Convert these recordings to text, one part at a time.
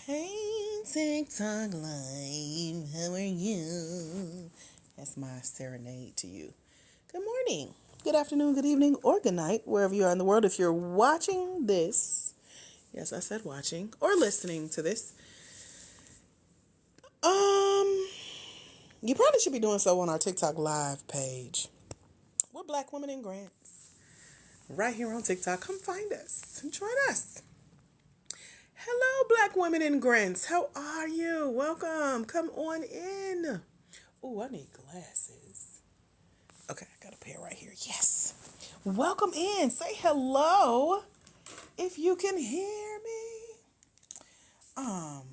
Hey, TikTok Live, how are you? That's my serenade to you. Good morning, good afternoon, good evening, or good night, wherever you are in the world. If you're watching this, yes, I said watching, or listening to this, um, you probably should be doing so on our TikTok Live page. We're Black Women in Grants. Right here on TikTok. Come find us and join us. Hello, Black Women in Grants. How are you? Welcome. Come on in. Oh, I need glasses. Okay, I got a pair right here. Yes. Welcome in. Say hello if you can hear me. And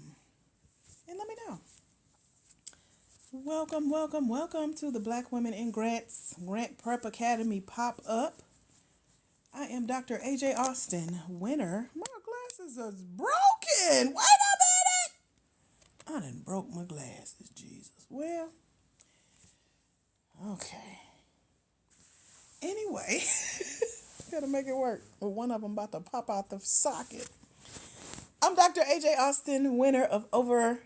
let me know. Welcome to the Black Women in Grants Grant Prep Academy pop-up. I am Dr. AJ Austin, winner. My glasses are broken. Wait a minute. I done broke my glasses, Jesus. Well, okay. Anyway, gotta make it work. Well, one of them about to pop out the socket. I'm Dr. AJ Austin, winner of over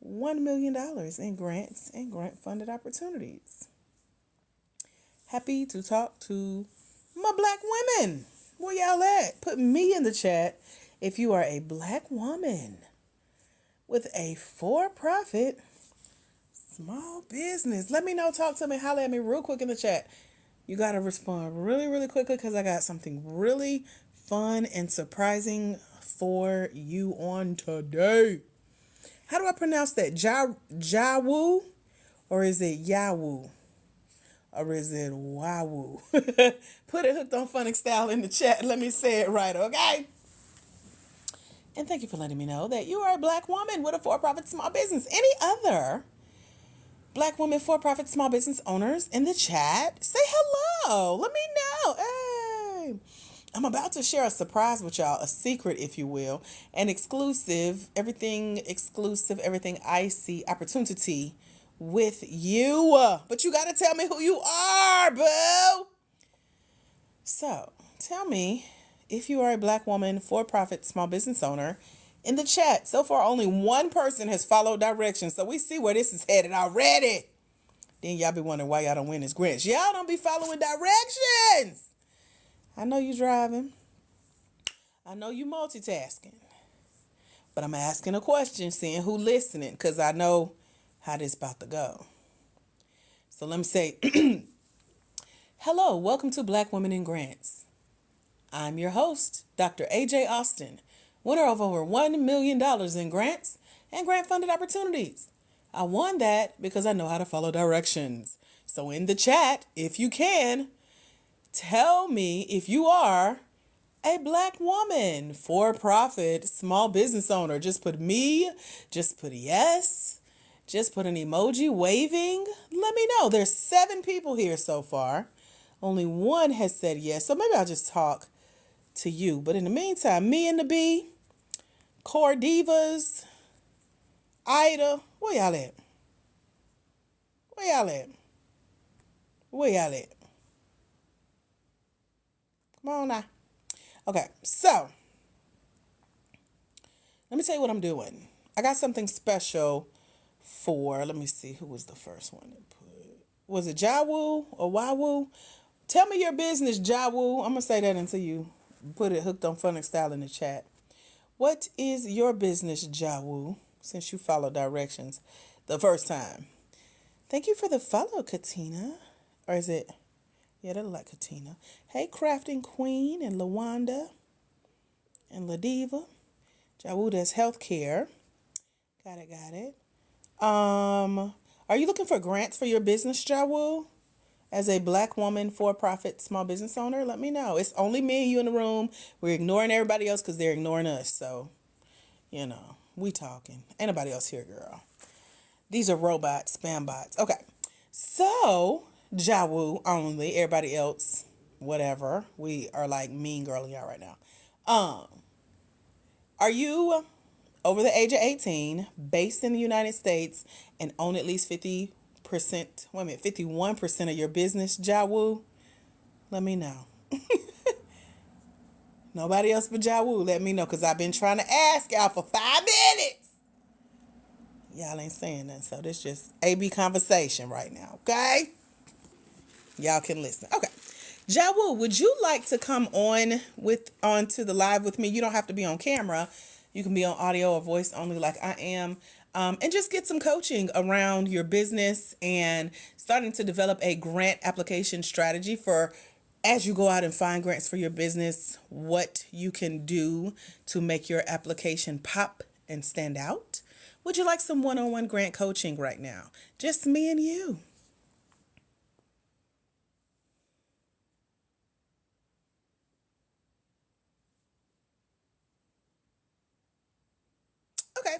$1 million in grants and grant-funded opportunities. Happy to talk to my Black women. Where y'all at? Put me in the chat if you are a Black woman with a for-profit small business. Let me know, talk to me, holler at me real quick in the chat. You got to respond really quickly because I got something really fun and surprising for you on today. How do I pronounce that? Jawu? Or is it Yawu? Or is it Wawu? Put it hooked on Phonic Style in the chat. Let me say it right, okay? And thank you for letting me know that you are a Black woman with a for-profit small business. Any other Black women for-profit small business owners in the chat? Say hello. Let me know. Hey. I'm about to share a surprise with y'all, a secret, if you will, an exclusive, everything icy opportunity with you. But you got to tell me who you are, boo. So, tell me if you are a Black woman for-profit small business owner in the chat. So far, only one person has followed directions, so we see where this is headed already. Then y'all be wondering why y'all don't win this grants. Y'all don't be following directions. I know you driving. I know you multitasking. But I'm asking a question, seeing who listening, because I know how this about to go. So let me say, hello, welcome to Black Women in Grants. I'm your host, Dr. AJ Austin, winner of over $1 million in grants and grant-funded opportunities. I won that because I know how to follow directions. So in the chat, if you can, tell me if you are a Black woman, for-profit, small business owner. Just put me, just put yes, just put an emoji waving. Let me know. There's 7 people here so far. Only one has said yes, so maybe I'll just talk to you. But in the meantime, me and the B, Core Divas, Ida, where y'all at? Where y'all at? Where y'all at? Come on now. Okay, so let me tell you what I'm doing. I got something special for, let me see, who was the first one to put? Was it Jawu or Wawu? Tell me your business, Jawu. I'm going to say that until you put it hooked on Phonic Style in the chat. What is your business, Jawu, since you follow directions the first time? Thank you for the follow, Katina. Or is it? Yeah, that look like Katina. Hey, Crafting Queen and Lawanda and Ladiva. Jawu does healthcare. Got it. Are you looking for grants for your business, Jawu? As a Black woman for-profit small business owner, let me know. It's only me and you in the room. We're ignoring everybody else because they're ignoring us. So, we talking. Ain't nobody else here, girl. These are robots, spam bots. Okay. So, Jawu only. Everybody else, whatever. We are like mean girling out right now. Are you over the age of 18, based in the United States, and own at least 51% of your business, Jawu? Let me know. Nobody else but Jawu. Let me know, because I've been trying to ask y'all for 5 minutes. Y'all ain't saying nothing, so this just AB conversation right now, okay? Y'all can listen. Okay. Jawu, would you like to come onto the live with me? You don't have to be on camera. You can be on audio or voice only like I am. And just get some coaching around your business and starting to develop a grant application strategy for as you go out and find grants for your business, what you can do to make your application pop and stand out. Would you like some one-on-one grant coaching right now? Just me and you. Okay,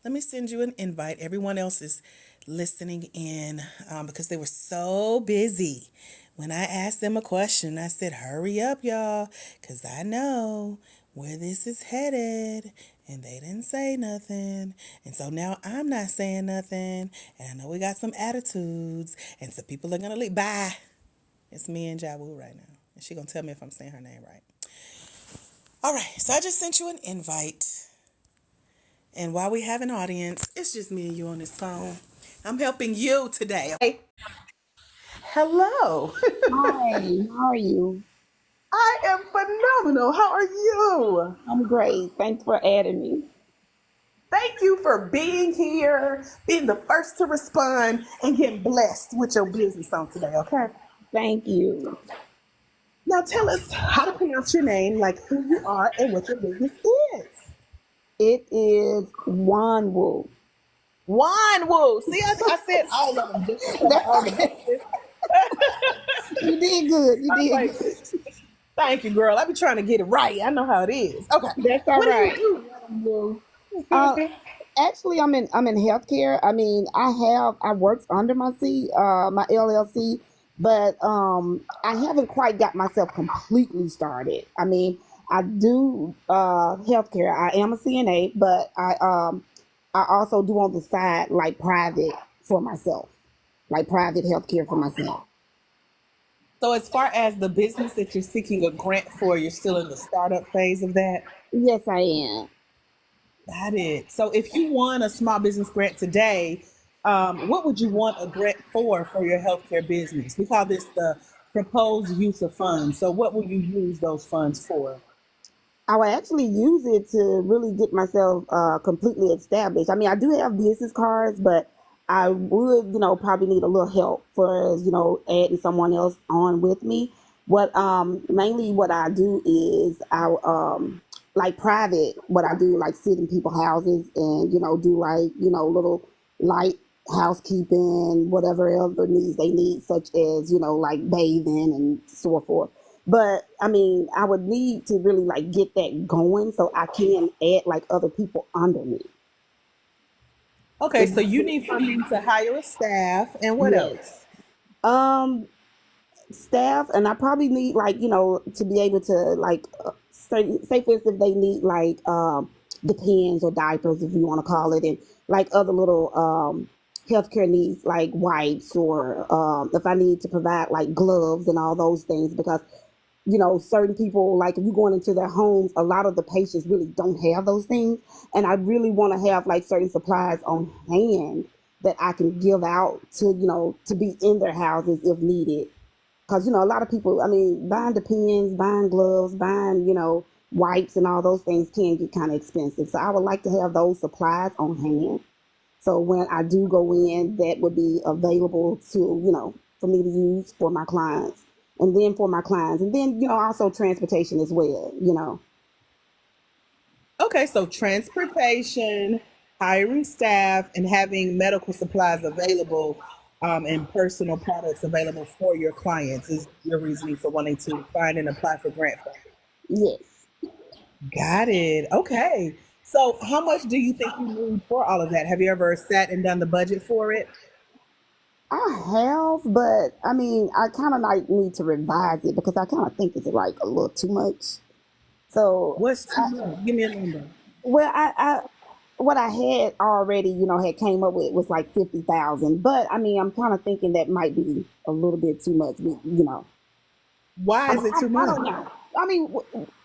let me send you an invite. Everyone else is listening in because they were so busy. When I asked them a question, I said, hurry up, y'all, because I know where this is headed. And they didn't say nothing. And so now I'm not saying nothing. And I know we got some attitudes. And some people are going to leave. Bye. It's me and Jawu right now. And she's going to tell me if I'm saying her name right. All right, so I just sent you an invite. And while we have an audience, it's just me and you on this phone. I'm helping you today. Okay? Hello. Hi, how are you? I am phenomenal. How are you? I'm great. Thanks for adding me. Thank you for being here, being the first to respond, and getting blessed with your business on today, okay? Thank you. Now tell us how to pronounce your name, like who you are and what your business is. It is Wanwu. Wine Woo. See, I said all of them just to cover That's all the okay. bases. You did good. You I'm did like, good. thank you, girl. I be trying to get it right. I know how it is. Okay. That's all What do right. you do? Uh, Actually, I'm in healthcare. I mean, I work under my LLC, but I haven't quite got myself completely started. I mean, I do healthcare. I am a CNA, but I also do on the side like private for myself, like private healthcare for myself. So, as far as the business that you're seeking a grant for, you're still in the startup phase of that? Yes, I am. Got it. So, if you won a small business grant today, what would you want a grant for your healthcare business? We call this the proposed use of funds. So, what will you use those funds for? I would actually use it to really get myself completely established. I mean, I do have business cards, but I would, probably need a little help for, adding someone else on with me. What mainly what I do is like private. What I do like sit in people's houses and do like little light housekeeping, whatever other needs they need, such as like bathing and so forth. But I mean, I would need to really like get that going so I can add like other people under me. Okay, If so you need funding to hire a staff, and what yes, else? um, staff, and I probably need like to be able to like say for instance if they need like depends or diapers if you want to call it, and like other little healthcare needs like wipes or if I need to provide like gloves and all those things because certain people, like if you're going into their homes, a lot of the patients really don't have those things. And I really want to have like certain supplies on hand that I can give out to, to be in their houses if needed. Because, a lot of people, I mean, buying the pens, buying gloves, buying, wipes and all those things can get kind of expensive. So I would like to have those supplies on hand. So when I do go in, that would be available to, for me to use for my clients and then for my clients. And then, also transportation as well. Okay, so transportation, hiring staff, and having medical supplies available and personal products available for your clients is your reasoning for wanting to find and apply for grant funding. Yes. Got it. Okay. So, how much do you think you need for all of that? Have you ever sat and done the budget for it? I have, but I mean, I kind of like need to revise it because I kind of think it's like a little too much. So, What's too much? Give me a number. well, what I had already, had came up with was like 50,000. But I mean, I'm kind of thinking that might be a little bit too much. Why is it too I much? don't know. I mean,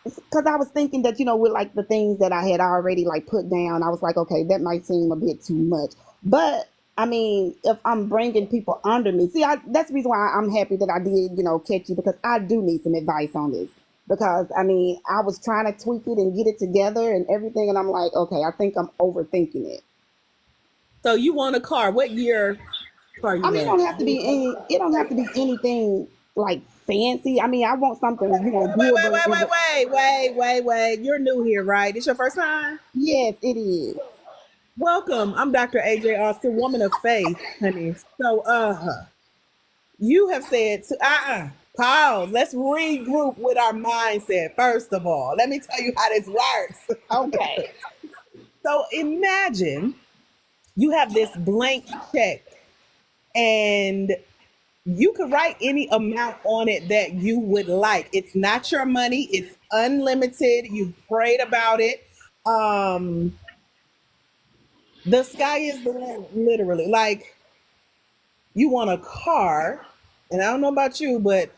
because I was thinking that, with like the things that I had already like put down, I was like, okay, that might seem a bit too much. But I mean, if I'm bringing people under me, see, that's the reason why I'm happy that I did, catch you, because I do need some advice on this. Because I mean, I was trying to tweak it and get it together and everything, and I'm like, okay, I think I'm overthinking it. So you want a car? What year car you I mean, it want? don't have to be it don't have to be anything like fancy. I mean, I want something, doable. Wait. You're new here, right? It's your first time? Yes, it is. Welcome. I'm Dr. AJ Austin, woman of faith, honey. So, you have said to pause. Let's regroup with our mindset. First of all, let me tell you how this works. Okay. So imagine you have this blank check and you could write any amount on it that you would like. It's not your money, it's unlimited. You prayed about it. Um, the sky is the limit, literally. Like, you want a car, and I don't know about you, but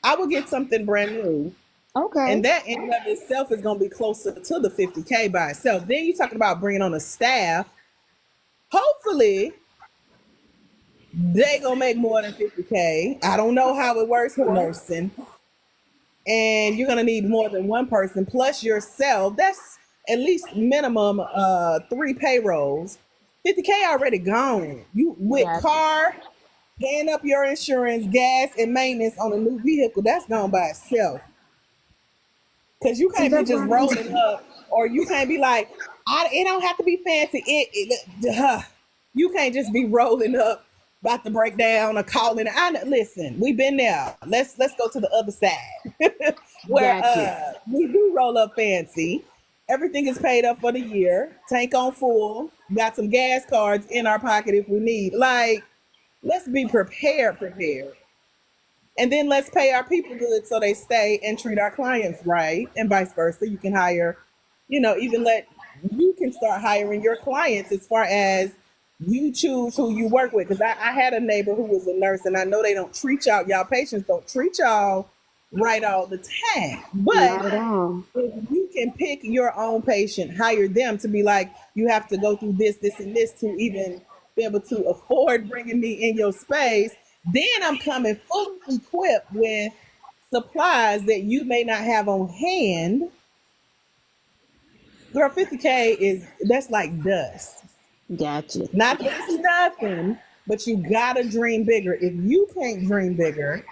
I would get something brand new. Okay. And that in and of itself is going to be closer to the 50K by itself. Then you're talking about bringing on a staff. Hopefully, they going to make more than 50K. I don't know how it works for nursing. And you're going to need more than one person plus yourself. That's at least minimum 3 payrolls. 50K already gone. You with Gotcha. car, paying up your insurance, gas, and maintenance on a new vehicle. That's gone by itself. Because you See, can't be that's just why I rolling up, or you can't be like, it don't have to be fancy. You can't just be rolling up, about to break down or calling. Listen, we've been there. Let's go to the other side, where got you. we do roll up fancy. Everything is paid up for the year. Tank on full. Got some gas cards in our pocket if we need. Like, let's be prepared. And then let's pay our people good so they stay and treat our clients right, and vice versa. You can hire, even you can start hiring your clients as far as you choose who you work with. Because I had a neighbor who was a nurse, and I know they don't treat y'all patients don't treat y'all right all the time. But Not at all. if you can pick your own patient, hire them to be like, you have to go through this, and this to even be able to afford bringing me in your space. Then I'm coming fully equipped with supplies that you may not have on hand. Girl, 50K that's like dust. Gotcha. Not that it's nothing, but you gotta dream bigger. If you can't dream bigger,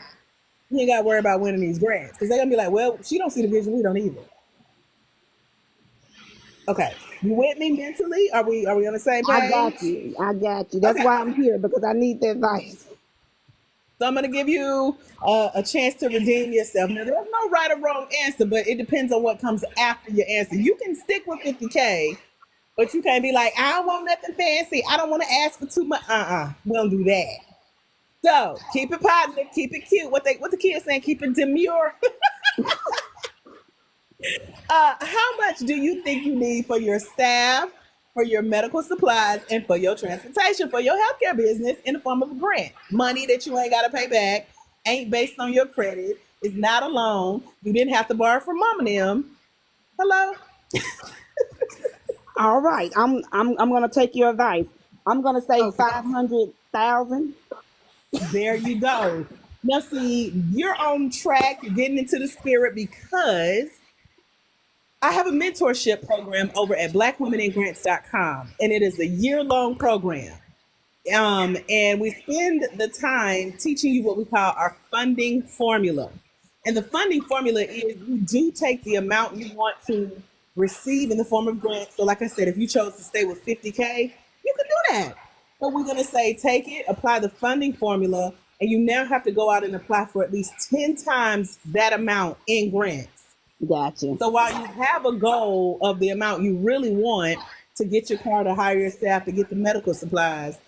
you ain't gotta worry about winning these grants. Because they're gonna be like, well, she don't see the vision, we don't either. Okay. You with me mentally? Are we on the same I page? got you. I got you. That's Okay. why I'm here, because I need the advice. So I'm going to give you a chance to redeem yourself. Now, there's no right or wrong answer, but it depends on what comes after your answer. You can stick with 50K, but you can't be like, I don't want nothing fancy. I don't want to ask for too much. We don't do that. So keep it positive, keep it cute. What the kids saying, keep it demure. How much do you think you need for your staff, for your medical supplies, and for your transportation, for your healthcare business in the form of a grant? Money that you ain't got to pay back, ain't based on your credit, is not a loan. You didn't have to borrow from mom and them. Hello? All right. I'm gonna take your advice. I'm gonna say Okay. 500,000. There you go. Now, see, you're on track. You're getting into the spirit because I have a mentorship program over at blackwomeningrants.com, and it is a year-long program. And we spend the time teaching you what we call our funding formula. And the funding formula is you do take the amount you want to receive in the form of grants. So, like I said, if you chose to stay with 50K, you can do that. But we're going to say take it, apply the funding formula, and you now have to go out and apply for at least 10 times that amount in grants. Gotcha. So while you have a goal of the amount you really want to get your car, to hire your staff, to get the medical supplies,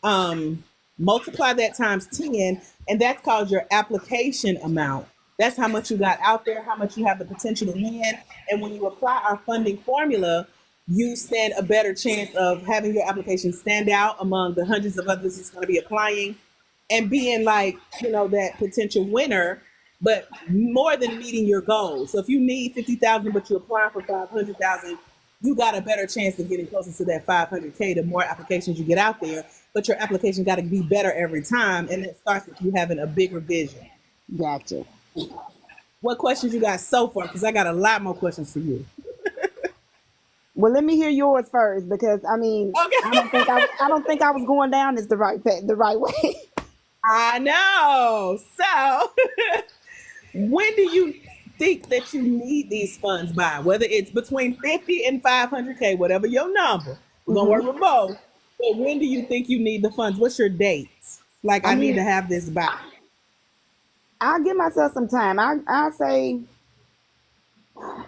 multiply that times 10, and that's called your application amount. That's how much you got out there, how much you have the potential to win. And when you apply our funding formula, you stand a better chance of having your application stand out among the hundreds of others that's going to be applying, and being like, that potential winner but more than meeting your goals. So if you need 50,000, but you apply for 500,000, you got a better chance of getting closer to that 500K. The more applications you get out there, but your application got to be better every time, and it starts with you having a bigger vision. Gotcha. What questions you got so far? Because I got a lot more questions for you. Well, let me hear yours first because I mean, Okay. I don't think I was going down this the right way. I know. So, when do you think that you need these funds by? Whether it's between 50 and 500K, whatever your number, we're gonna work Hmm. with both. But when do you think you need the funds? What's your date? Like, I I need mean, to have this by. I'll give myself some time. I'll say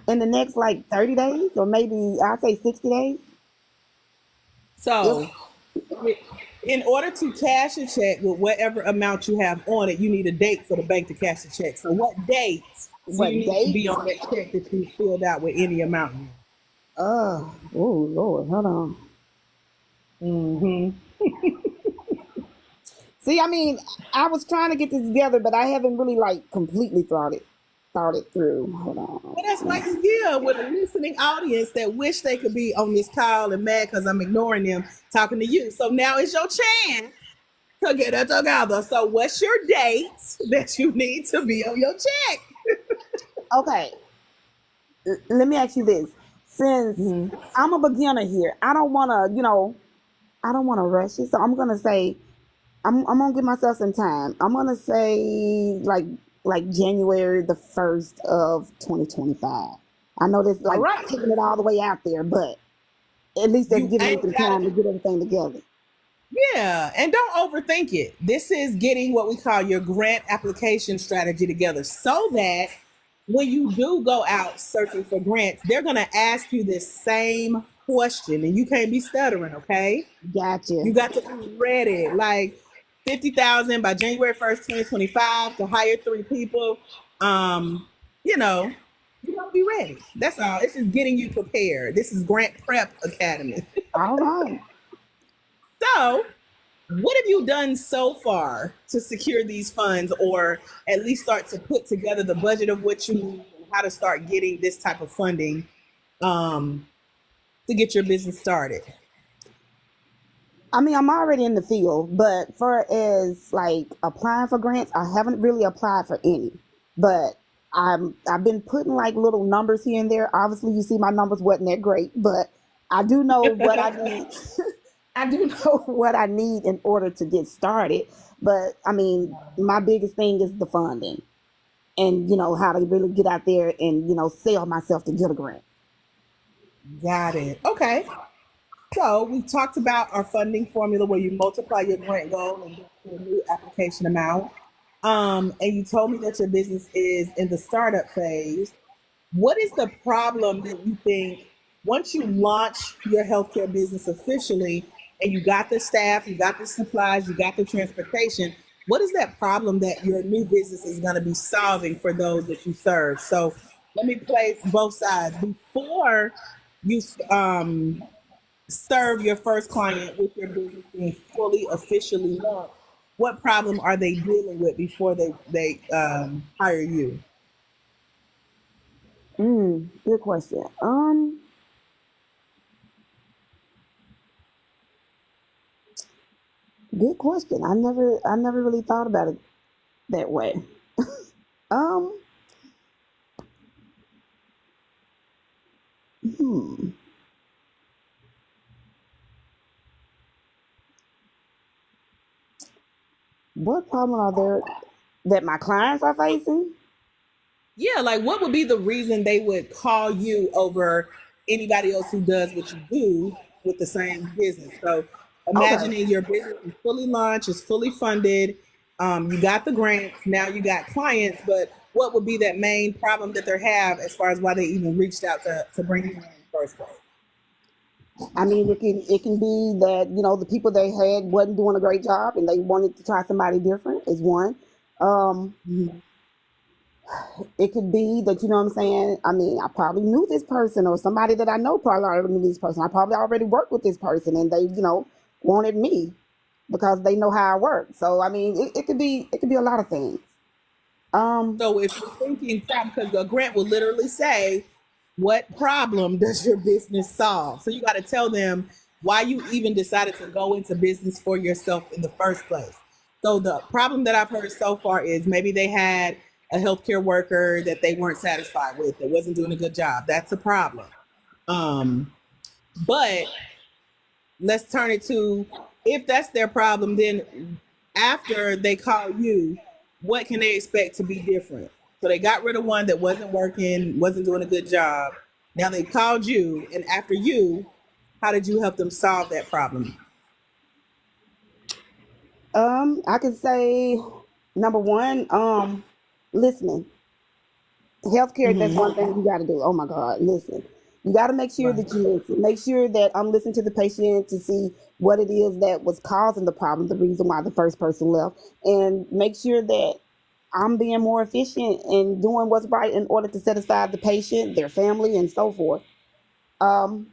in the next like 30 days, or maybe I'll say 60 days. If So, in order to cash a check with whatever amount you have on it, you need a date for the bank to cash the check. So, what dates do you what need to date? be on that check that you filled out with any amount? Oh Lord, hold on. Mm-hmm. See, I mean, I was trying to get this together, but I haven't really like completely thought it through. Hold But that's why on. you're here with a listening audience that wish they could be on this call and mad because I'm ignoring them talking to you. So now it's your chance to get it together. So, what's your date that you need to be on your check? Okay, let me ask you this. Since Mm-hmm. I'm a beginner here, I don't want to, I don't want to rush it. So I'm gonna say I'm gonna give myself some time. I'm gonna say like January the 1st of 2025. I know that's All like right. taking it all the way out there, but at least that's You giving me ain't some got time to. to get everything together. Yeah, and don't overthink it. This is getting what we call your grant application strategy together so that when you do go out searching for grants, they're going to ask you this same question and you can't be stuttering, okay? Gotcha. You got to be ready. Like 50,000 by January 1st, 2025 to hire 3 people. Um, you know, you got to be ready. That's all. It's just getting you prepared. This is Grant Prep Academy. All right. So, what have you done so far to secure these funds or at least start to put together the budget of what you need and how to start getting this type of funding um, to get your business started? I mean, I'm already in the field, but for as like applying for grants, I haven't really applied for any. But I've been putting like little numbers here and there. Obviously, you see my numbers wasn't that great, but I do know what I need. I do know what I need in order to get started. But I mean, my biggest thing is the funding, and how to really get out there and sell myself to get a grant. Got it. Okay. So we talked about our funding formula where you multiply your grant goal and get to a new application amount. And you told me that your business is in the startup phase. What is the problem that you think once you launch your healthcare business officially and you got the staff, you got the supplies, you got the transportation? What is that problem that your new business is going to be solving for those that you serve? So let me play both sides. Before you serve your first client with your business being fully officially launched, what problem are they dealing with before they hire you? Good question. Good question. I never really thought about it that way. Um, hmm. What problem are there that my clients are facing? Yeah, like what would be the reason they would call you over anybody else who does what you do with the same business? So Okay. imagining your business is fully launched, is fully funded, you got the grants, now you got clients, but what would be that main problem that they have as far as why they even reached out to bring you in the first place? I mean, it can be that the people they had wasn't doing a great job and they wanted to try somebody different is one. Um, Mhm. it could be that what I'm saying. I mean, I probably knew this person or somebody that I know probably already knew this person. I probably already worked with this person and they wanted me because they know how I work. So I mean, it could be a lot of things. Um, So if you're thinking problem, because a grant will literally say, what problem does your business solve? So you got to tell them why you even decided to go into business for yourself in the first place. So the problem that I've heard so far is maybe they had a healthcare worker that they weren't satisfied with, that wasn't doing a good job. That's a problem. But let's turn it to, if that's their problem, then after they call you, what can they expect to be different? So they got rid of one that wasn't working, wasn't doing a good job. Now they called you, and after you, how did you help them solve that problem? I could say number one, listening. Healthcare, that's one thing you got to do. Oh my God, listen. You got to make sure Right. that you listen. Make sure that I'm listening to the patient to see what it is that was causing the problem, the reason why the first person left, and make sure that I'm being more efficient and doing what's right in order to satisfy the patient, their family, and so forth. Um,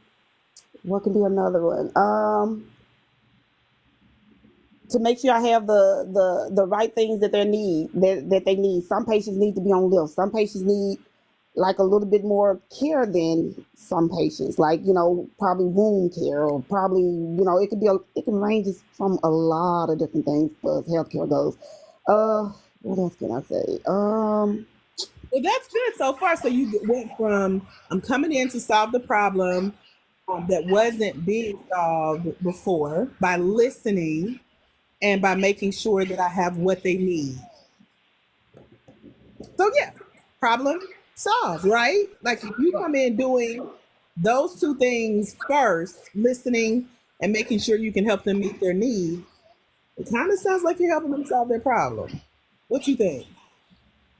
what can be another one? To make sure I have the right things that they need, that they need. Some patients need to be on lifts. Some patients need like a little bit more care than some patients, like, probably wound care, or probably, it can range from a lot of different things as healthcare goes. What else can I say? Well, that's good so far. So you went from, I'm coming in to solve the problem that wasn't being solved before by listening and by making sure that I have what they need. So yeah, problem solved, right? Like if you come in doing those two things first, listening and making sure you can help them meet their need, it kind of sounds like you're helping them solve their problem. What you think?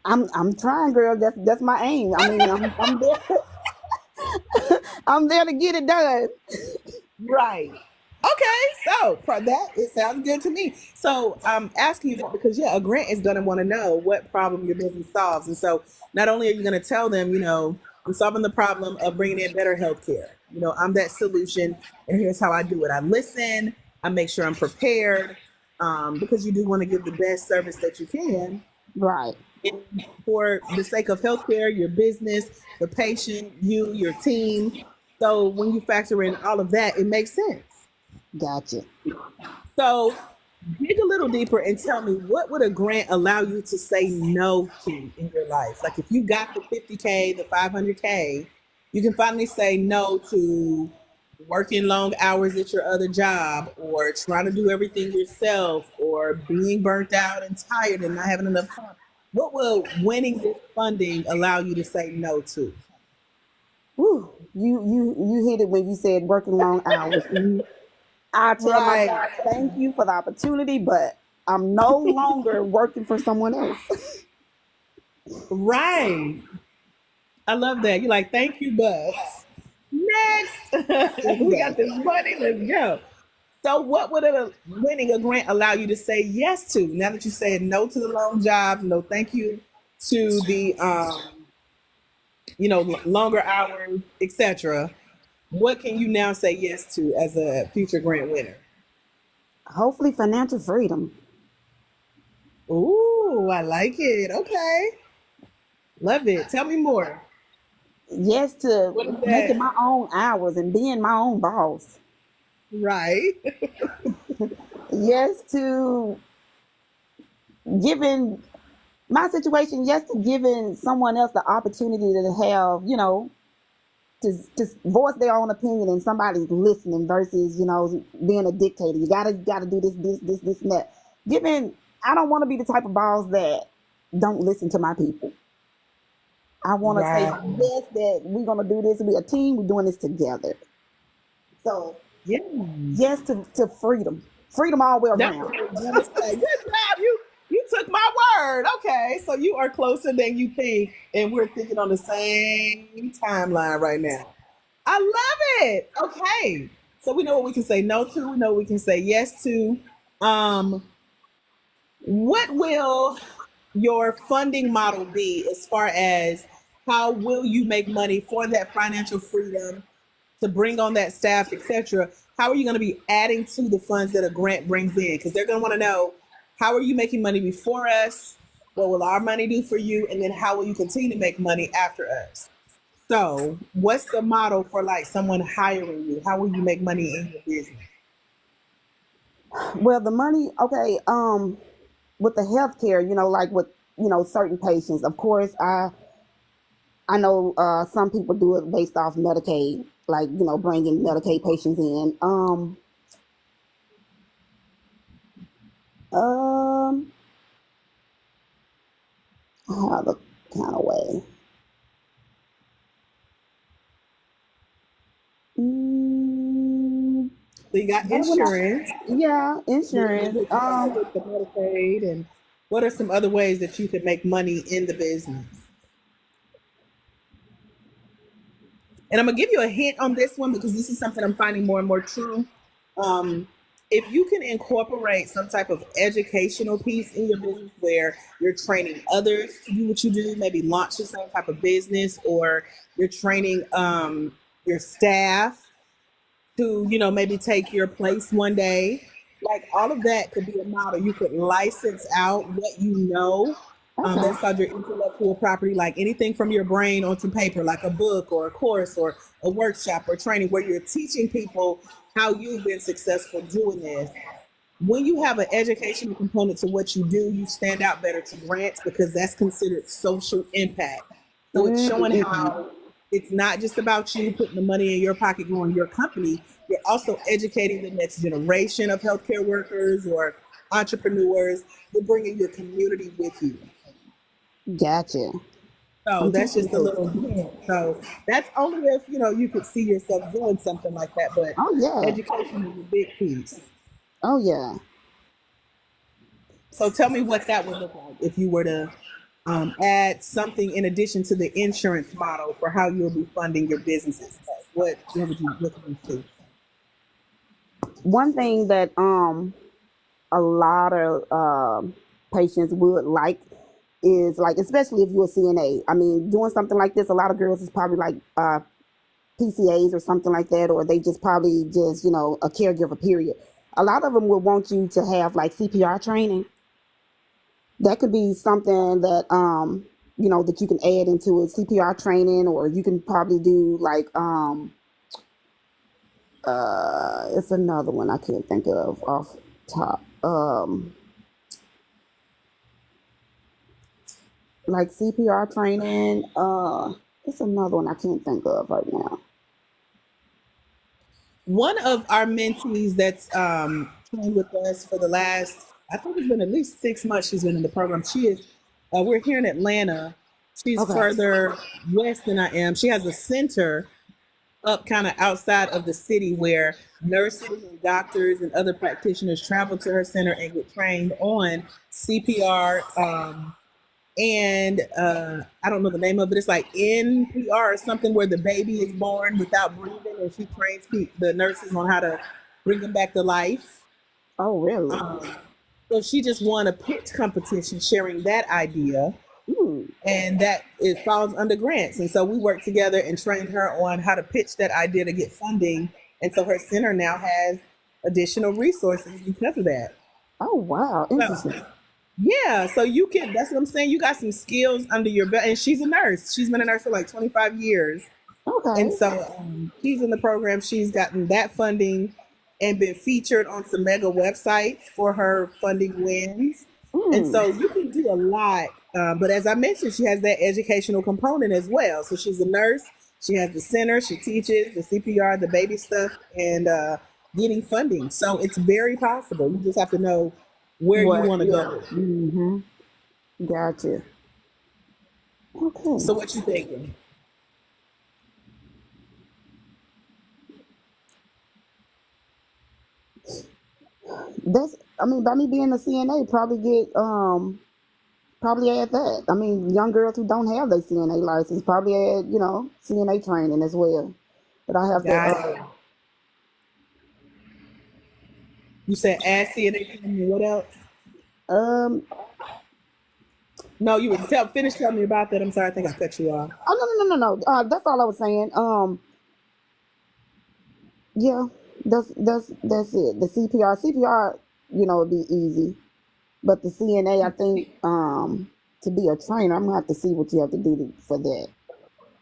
I'm trying, girl. That's my aim. I mean, I'm there. I'm there to get it done. Right. Okay, so for that, it sounds good to me. So I'm asking you that because yeah, a grant is going to want to know what problem your business solves, and so not only are you going to tell them, I'm solving the problem of bringing in better healthcare. I'm that solution, and here's how I do it. I listen. I make sure I'm prepared, because you do want to give the best service that you can, Right. and for the sake of healthcare, your business, the patient, you, your team. So when you factor in all of that, it makes sense. Gotcha. So dig a little deeper and tell me, what would a grant allow you to say no to in your life? Like if you got the 50K, the 500K, you can finally say no to working long hours at your other job, or trying to do everything yourself, or being burnt out and tired and not having enough time. What will winning this funding allow you to say no to? Whew. You hit it when you said working long hours. I tell my Right, God, thank you for the opportunity, but I'm no longer working for someone else. right. I love that. You're like, thank you, but next. We got this Exactly. money. Let's go. So, what would winning a grant allow you to say yes to? Now that you said no to the long jobs, no thank you to the longer hours, etc. What can you now say yes to as a future grant winner? Hopefully, financial freedom. Ooh, I like it. Okay, love it. Tell me more. Yes to What is making that? my own hours and being my own boss. Right. Yes to giving my situation. Yes to giving someone else the opportunity to have, to voice their own opinion and somebody's listening versus, being a dictator. You gotta do this, and that. Giving, I don't want to be the type of boss that don't listen to my people. I want to say Right. yes, that we're gonna do this. We a team. We're doing this together. So Yeah. yes to freedom, freedom all the way That's what around. I was gonna say. Good job. You took my word. Okay. So you are closer than you think. And we're thinking on the same timeline right now. I love it. Okay. So we know what we can say no to, we know what we can say yes to. Um, what will your funding model be as far as how will you make money for that financial freedom to bring on that staff, etc.? How are you going to be adding to the funds that a grant brings in? Because they're going to want to know, how are you making money before us? What will our money do for you? And then how will you continue to make money after us? So, what's the model for like someone hiring you? How will you make money in your business? Well, the money, okay, with the healthcare, like with, certain patients, of course, I know some people do it based off Medicaid, like, bringing Medicaid patients in. Um, I have a kind of way. Mm, So you got but when insurance. yeah, You're able insurance. to cover with the Medicaid, and what are some other ways that you could make money in the business? And I'm gonna give you a hint on this one because this is something I'm finding more and more true. Um, if you can incorporate some type of educational piece in your business where you're training others to do what you do, maybe launch the same type of business, or you're training your staff to, maybe take your place one day. Like all of that could be a model. You could license out what you know. Okay. That's called your intellectual property, like anything from your brain onto paper, like a book or a course or a workshop or training where you're teaching people how you've been successful doing this. When you have an educational component to what you do, you stand out better to grants because that's considered social impact. So it's showing Mm-hmm. how it's not just about you putting the money in your pocket going your company. You're also educating the next generation of healthcare workers or entrepreneurs. You're bringing your community with you. Gotcha. So I'm that's taking just a notes. little hint. So that's only if you could see yourself doing something like that. But Oh yeah. education is a big piece. Oh yeah. So tell me what that would look like if you were to add something in addition to the insurance model for how you'll be funding your businesses. What would you see? One thing that a lot of patients would like is like, especially if you're a CNA. I mean, doing something like this, a lot of girls is probably like PCAs or something like that, or they just probably just a caregiver. Period. A lot of them will want you to have like CPR training. That could be something that that you can add into it, CPR training, or you can probably do like it's another one I can't think of off top. Like CPR training. It's another one I can't think of right now. One of our mentees that's trained with us for the last, I think it's been at least 6 months she's been in the program. We're here in Atlanta. She's Okay. further west than I am. She has a center up kind of outside of the city where nurses and doctors and other practitioners travel to her center and get trained on CPR. And I don't know the name of it. It's like NPR or something where the baby is born without breathing, and she trains the nurses on how to bring them back to life. Oh, really? So she just won a pitch competition sharing that idea, Hmm. and that it falls under grants. And so we worked together and trained her on how to pitch that idea to get funding. And so her center now has additional resources because of that. Oh, wow. So, Interesting. yeah, so you can, that's what I'm saying. You got some skills under your belt. And she's a nurse. She's been a nurse for like 25 years. And Okay. so she's in the program. She's gotten that funding and been featured on some mega websites for her funding wins. And Hmm. so you can do a lot. But as I mentioned, she has that educational component as well. So she's a nurse. She has the center. She teaches the CPR, the baby stuff, and getting funding. So it's very possible. You just have to know where you What? want to Yeah. go. Mm-hmm. Gotcha. Okay. So what you thinking? That's. I mean, by me being a CNA, probably get probably add that. I mean, young girls who don't have their CNA license probably add CNA training as well. But I have to. Got it. You said add CNA and what else? Um. No, you would finish telling me about that. I'm sorry, I think I cut you off. Oh, no. That's all I was saying. Yeah. That's it. The CPR would be easy, but the CNA, I think. to be a trainer. I'm gonna have to see what you have to do for that.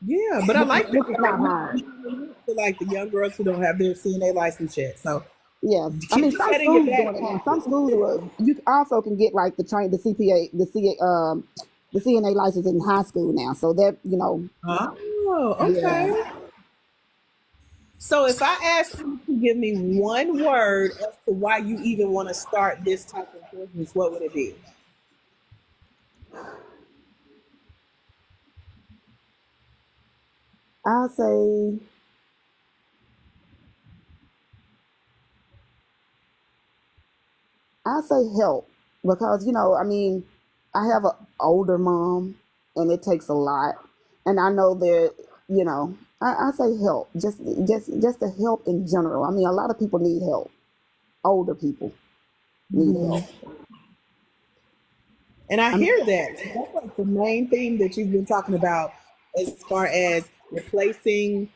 Yeah, but I like that. It's not hard. For like the young girls who don't have their CNA license yet. So Yeah, I keep mean, some that in your schools back doing it now. pocket. Some schools you also can get like the CPA, the CNA license in high school now. So that Oh, yeah. okay. So if I ask you to give me one word as to why you even want to start this type of business, what would it be? I'll say help because I mean, I have an older mom, and it takes a lot, and I know that I say help, just the help in general. I mean, a lot of people need help. Older people need help. And I I mean, hear that. That's like the main thing that you've been talking about as far as replacing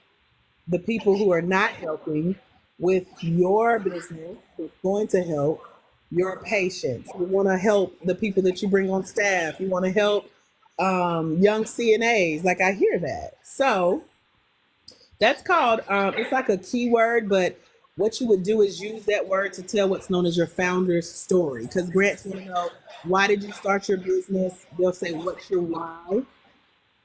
the people who are not helping with your business that's going to help your patients. You want to help the people that you bring on staff. You want to help young CNAs. Like I hear that. So that's called, it's like a keyword, but what you would do is use that word to tell what's known as your founder's story. Because grants want to know, why did you start your business? They'll say, what's your why?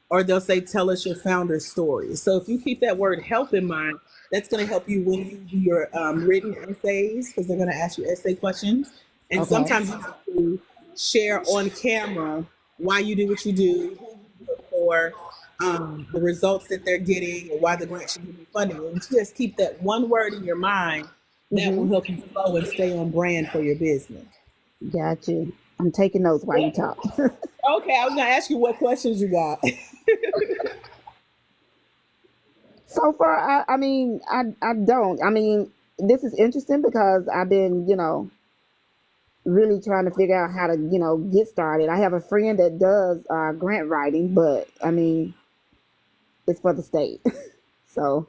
Or they'll say, tell us your founder's story. So if you keep that word help in mind, that's going to help you when you do your written essays, because they're going to ask you essay questions. And okay, sometimes you have to share on camera why you do what you do, who you do it for, the results that they're getting, or why the grant should give you funding. And you just keep that one word in your mind, that will help you flow and stay on brand for your business. got you. I'm taking notes while you talk. Okay, I was going to ask you what questions you got. So far, I mean, I don't. I mean, this is interesting because I've been, really trying to figure out how to, get started. I have a friend that does grant writing, but I mean, it's for the state. So,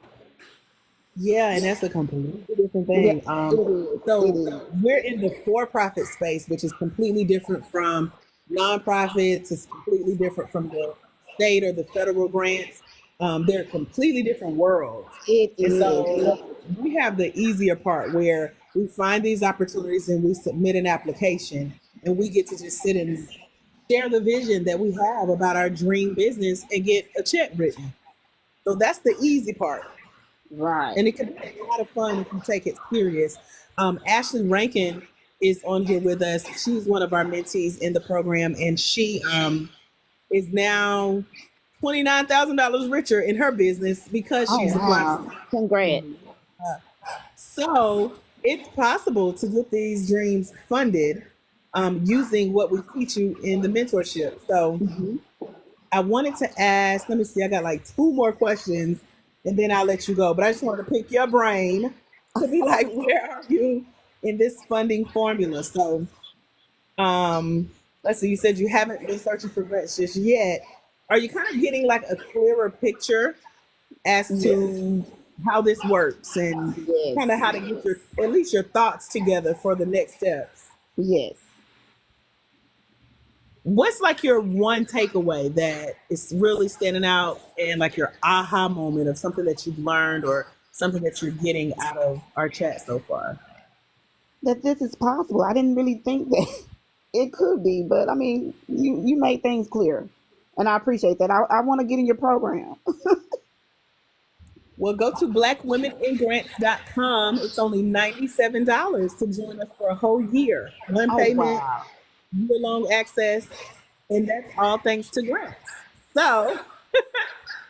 Yeah, and that's a completely different yeah, thing. it is. It So is. we're in the for-profit space, which is completely different from nonprofits. It's completely different from the state or the federal grants. They're completely different worlds. It And is. so we have the easier part where we find these opportunities and we submit an application, and we get to just sit and share the vision that we have about our dream business and get a check written. So that's the easy part, Right. and it can be a lot of fun if you take it serious. Ashley Rankin is on here with us. She's one of our mentees in the program, and she is now $29,000 richer in her business because Oh she's applying wow! for. Congrats. So it's possible to get these dreams funded using what we teach you in the mentorship. So I wanted to ask, let me see, I got like two more questions and then I'll let you go. But I just wanted to pick your brain to be like, where are you in this funding formula? So let's see, you said you haven't been searching for grants just yet. Are you kind of getting like a clearer picture as Yes. to how this works and kind of Yes. how to get your at least your thoughts together for the next steps? Yes. What's like your one takeaway that is really standing out and like your aha moment of something that you've learned or something that you're getting out of our chat so far? That this is possible. I didn't really think that it could be, but I mean, you made things clear, and I appreciate that. I want to get in your program. Well, go to blackwomeningrants.com. It's only $97 to join us for a whole year. One Oh payment, wow! year-long access, and that's all thanks to grants. So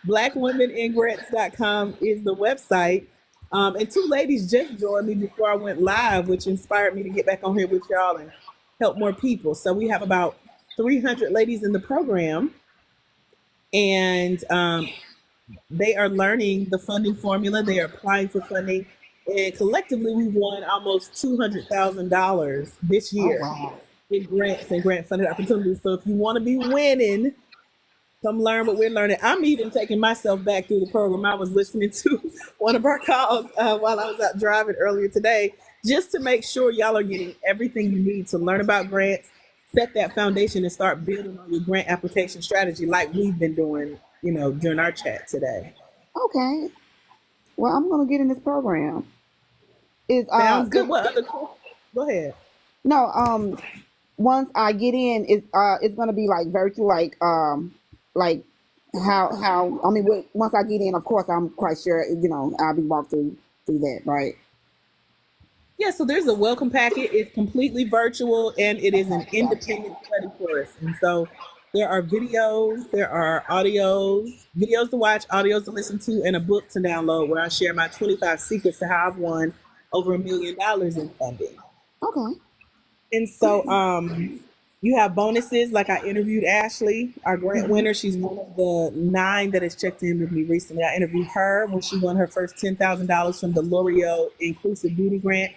blackwomeningrants.com is the website. And two ladies just joined me before I went live, which inspired me to get back on here with y'all and help more people. So we have about 300 ladies in the program, and they are learning the funding formula. They are applying for funding, and collectively, we won almost $200,000 this Oh year wow! in grants and grant funded opportunities. So if you want to be winning, come learn what we're learning. I'm even taking myself back through the program. I was listening to one of our calls while I was out driving earlier today, just to make sure y'all are getting everything you need to learn about grants, set that foundation and start building on your grant application strategy like we've been doing, during our chat today. Okay. Well, I'm gonna get in this program. Is Sounds good. What other questions? Go ahead. no once I get in, it's gonna be like virtual, like how I mean, once I get in, of course, I'm quite sure I'll be walked through that, right? Yeah, so there's a welcome packet. It's completely virtual and it is an independent study course. And so there are videos, there are videos to watch, audios to listen to, and a book to download where I share my 25 secrets to how I've won over $1 million in funding. Okay. And so you have bonuses, like I interviewed Ashley, our grant winner. She's one of the 9 that has checked in with me recently. I interviewed her when she won her first $10,000 from the L'Oreal Inclusive Beauty Grant.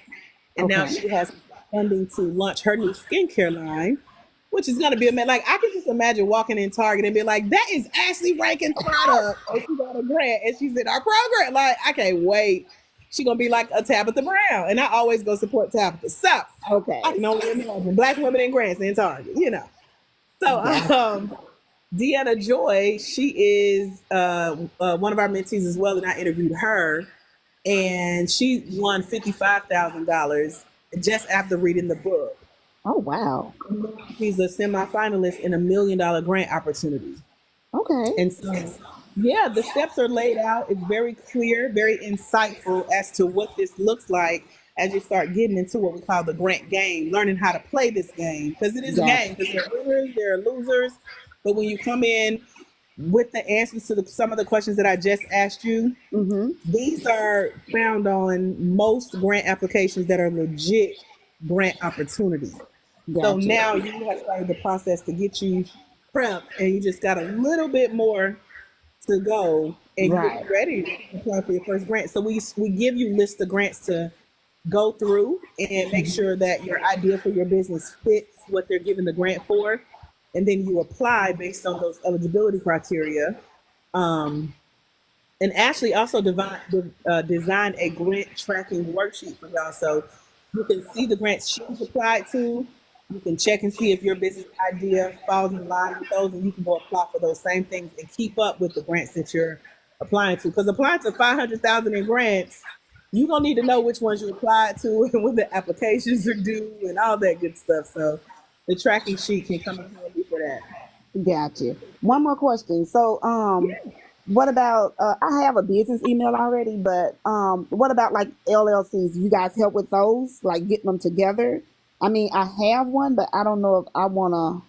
And now she has funding to launch her new skincare line, which is going to be like, I can just imagine walking in Target and be like, that is Ashley Rankin product. And she got a grant and she's in our program. Like, I can't wait. She's going to be like a Tabitha Brown. And I always go support Tabitha. So Okay. I can only imagine Black women in grants in Target, So Deanna Joy, she is one of our mentees as well. And I interviewed her. And she won $55,000 just after reading the book. Oh, wow. She's a semifinalist in $1 million grant opportunity. Okay. And so, yeah, the steps are laid out. It's very clear, very insightful as to what this looks like as you start getting into what we call the grant game, learning how to play this game. Because it is a game, because there are winners, there are losers. But when you come in with the answers to some of the questions that I just asked you, these are found on most grant applications that are legit grant opportunities. Gotcha. So now you have started the process to get you prepped, and you just got a little bit more to go and get ready to apply for your first grant. So we give you lists of grants to go through and make sure that your idea for your business fits what they're giving the grant for. And then you apply based on those eligibility criteria. And Ashley also designed a grant tracking worksheet for y'all. So you can see the grants she's applied to. You can check and see if your business idea falls in line with those, and you can go apply for those same things and keep up with the grants that you're applying to. Because applying to $500,000 in grants, you're going to need to know which ones you applied to and when the applications are due and all that good stuff. So the tracking sheet can come in handy for that. Gotcha. One more question. So, what about, I have a business email already, but what about like LLCs? You guys help with those, like getting them together? I mean, I have one, but I don't know if I want to,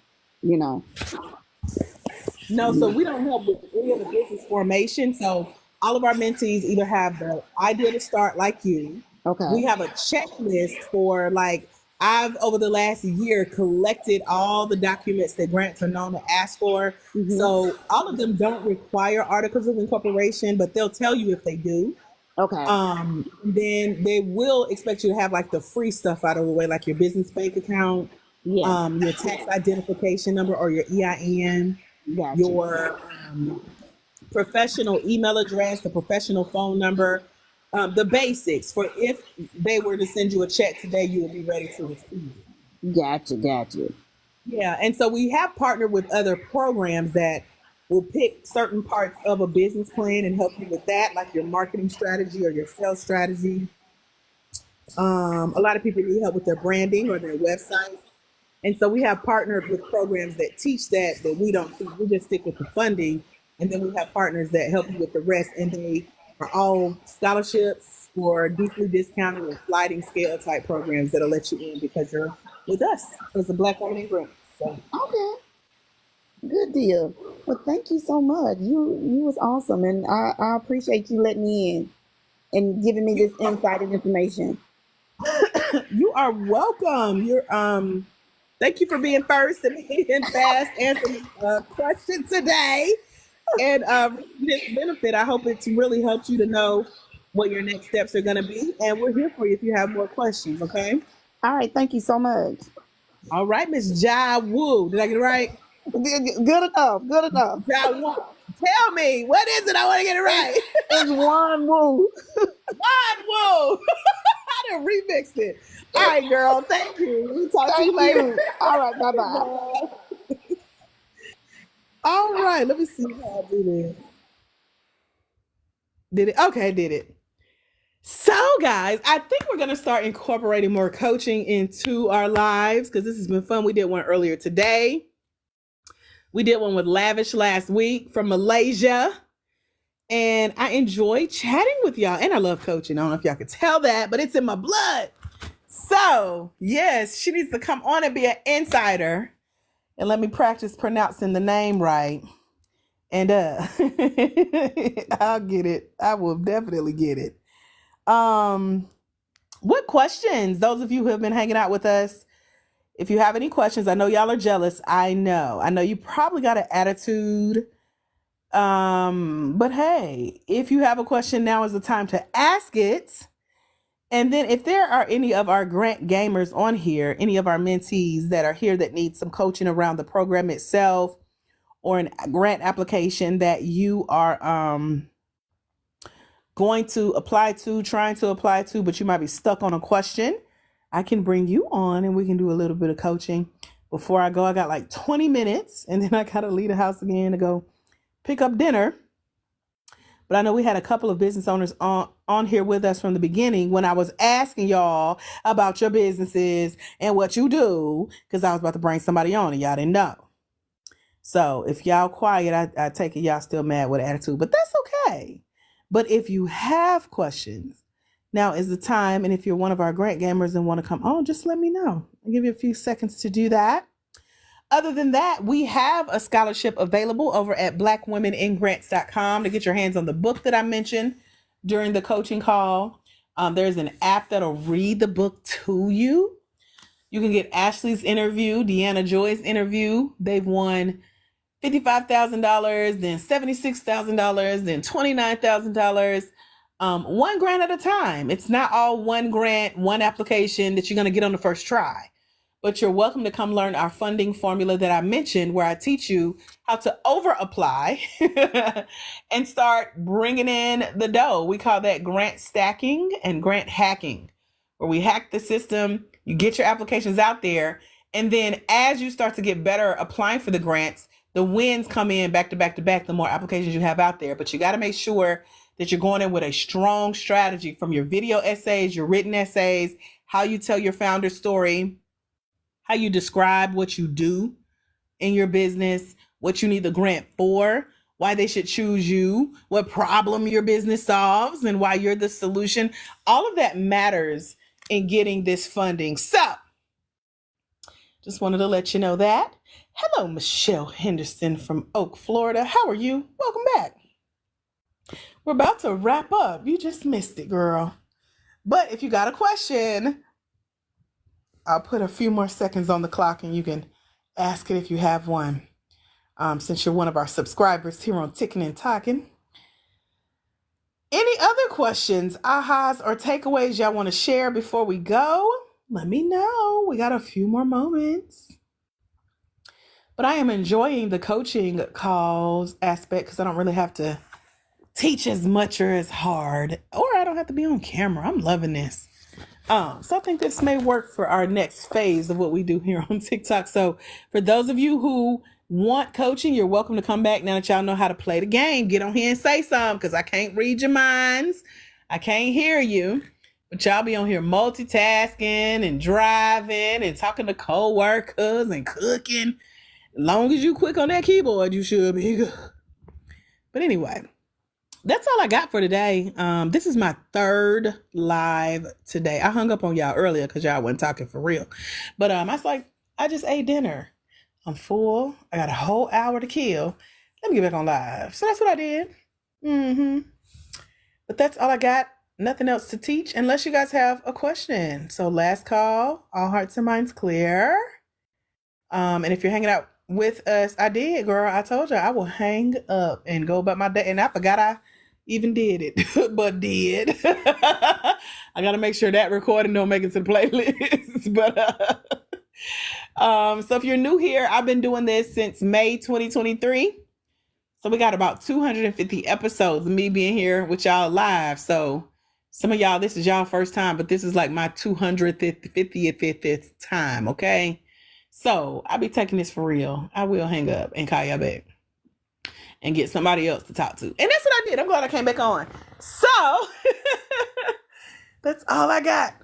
No, so we don't help with any of the business formation. So all of our mentees either have the idea to start like you. Okay. We have a checklist for I've over the last year collected all the documents that grants are known to ask for. So all of them don't require articles of incorporation, but they'll tell you if they do. Okay. Then they will expect you to have like the free stuff out of the way, like your business bank account, your tax identification number or your EIN, your professional email address, the professional phone number. The basics for if they were to send you a check today, you would be ready to receive it. Gotcha. Yeah, and so we have partnered with other programs that will pick certain parts of a business plan and help you with that, like your marketing strategy or your sales strategy. A lot of people need help with their branding or their website. And so we have partnered with programs that teach that we don't teach. We just stick with the funding. And then we have partners that help you with the rest, and they are all scholarships or deeply discounted or sliding scale type programs that'll let you in because you're with us as a Black woman in grants. So. Okay. Good deal. Well, thank you so much. You was awesome, and I appreciate you letting me in and giving me this insight and information. You are welcome. You're thank you for being first and being fast answering questions today. And this benefit, I hope it's really helped you to know what your next steps are going to be. And we're here for you if you have more questions, okay? All right. Thank you so much. All right, Miss Jai Wu. Did I get it right? Good enough. Jai Wu. Tell me, what is it? I want to get it right. It's Juan Wu. Juan Wu. I and remixed it. All right, girl. Thank you. We'll talk to you Thank later. you. All right, bye-bye. All right. Let me see how I do this. Did it? Okay, did it. So, guys, I think we're going to start incorporating more coaching into our lives because this has been fun. We did one earlier today. We did one with Lavish last week from Malaysia. And I enjoy chatting with y'all. And I love coaching. I don't know if y'all can tell that, but it's in my blood. So, yes, she needs to come on and be an insider. And let me practice pronouncing the name right. And I'll get it. I will definitely get it. What questions? Those of you who have been hanging out with us, if you have any questions, I know y'all are jealous. I know you probably got an attitude. But hey, if you have a question, now is the time to ask it. And then if there are any of our grant gamers on here, any of our mentees that are here that need some coaching around the program itself or a grant application that you are going to trying to apply to, but you might be stuck on a question, I can bring you on and we can do a little bit of coaching. Before I go, I got like 20 minutes and then I got to leave the house again to go pick up dinner. But I know we had a couple of business owners on here with us from the beginning when I was asking y'all about your businesses and what you do, because I was about to bring somebody on and y'all didn't know. So if y'all quiet, I take it y'all still mad with attitude, but that's okay. But if you have questions, now is the time. And if you're one of our grant gamers and want to come on, just let me know. I'll give you a few seconds to do that. Other than that, we have a scholarship available over at blackwomenandgrants.com to get your hands on the book that I mentioned during the coaching call. There's an app that'll read the book to you. You can get Ashley's interview, Deanna Joy's interview. They've won $55,000, then $76,000, then $29,000. One grant at a time. It's not all one grant, one application that you're going to get on the first try. But you're welcome to come learn our funding formula that I mentioned, where I teach you how to over apply and start bringing in the dough. We call that grant stacking and grant hacking, where we hack the system, you get your applications out there, and then as you start to get better applying for the grants, the wins come in back to back to back, the more applications you have out there. But you got to make sure that you're going in with a strong strategy from your video essays, your written essays, how you tell your founder story, how you describe what you do in your business, what you need the grant for, why they should choose you, what problem your business solves, and why you're the solution. All of that matters in getting this funding. So, just wanted to let you know that. Hello, Michelle Henderson from Oak, Florida. How are you? Welcome back. We're about to wrap up. You just missed it, girl. But if you got a question, I'll put a few more seconds on the clock and you can ask it if you have one. Since you're one of our subscribers here on Ticking and Talking. Any other questions, ahas, or takeaways y'all want to share before we go? Let me know. We got a few more moments. But I am enjoying the coaching calls aspect because I don't really have to teach as much or as hard, or I don't have to be on camera. I'm loving this. So I think this may work for our next phase of what we do here on TikTok. So for those of you who want coaching, you're welcome to come back now that y'all know how to play the game. Get on here and say something, because I can't read your minds. I can't hear you. But y'all be on here multitasking and driving and talking to co-workers and cooking. As long as you quick on that keyboard, you should be good. But anyway, that's all I got for today. This is my third live today. I hung up on y'all earlier because y'all wasn't talking for real. But I was like, I just ate dinner. I'm full. I got a whole hour to kill. Let me get back on live. So that's what I did. But that's all I got. Nothing else to teach unless you guys have a question. So last call, all hearts and minds clear. And if you're hanging out with us, I did, girl. I told you I will hang up and go about my day. And I forgot I even did it, but did. I got to make sure that recording don't make it to the playlist. But so if you're new here, I've been doing this since May 2023. So we got about 250 episodes of me being here with y'all live. So Some of y'all, this is y'all first time, but this is like my 250th time, okay? So I'll be taking this for real. I will hang up and call y'all back and get somebody else to talk to. And that's what I did. I'm glad I came back on. So that's all I got.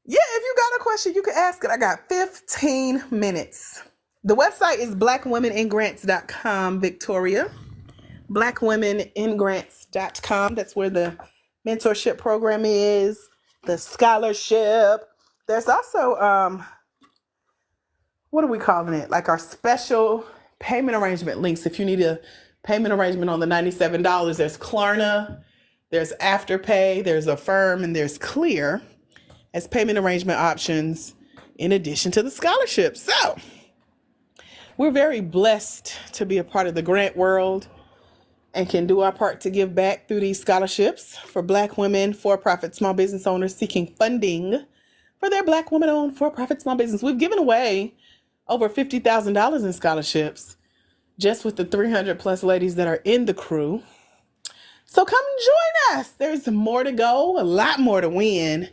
Yeah, if you got a question, you can ask it. I got 15 minutes. The website is blackwomenandgrants.com, Victoria. blackwomenandgrants.com. That's where the mentorship program is, the scholarship. There's also, what are we calling it? Like our special payment arrangement links. If you need a payment arrangement on the $97, there's Klarna, there's Afterpay, there's Affirm, and there's Clear as payment arrangement options in addition to the scholarship. So we're very blessed to be a part of the grant world and can do our part to give back through these scholarships for Black women, for-profit small business owners seeking funding for their Black women-owned for-profit small business. We've given away over $50,000 in scholarships just with the 300 plus ladies that are in the crew. So come join us. There's more to go, a lot more to win,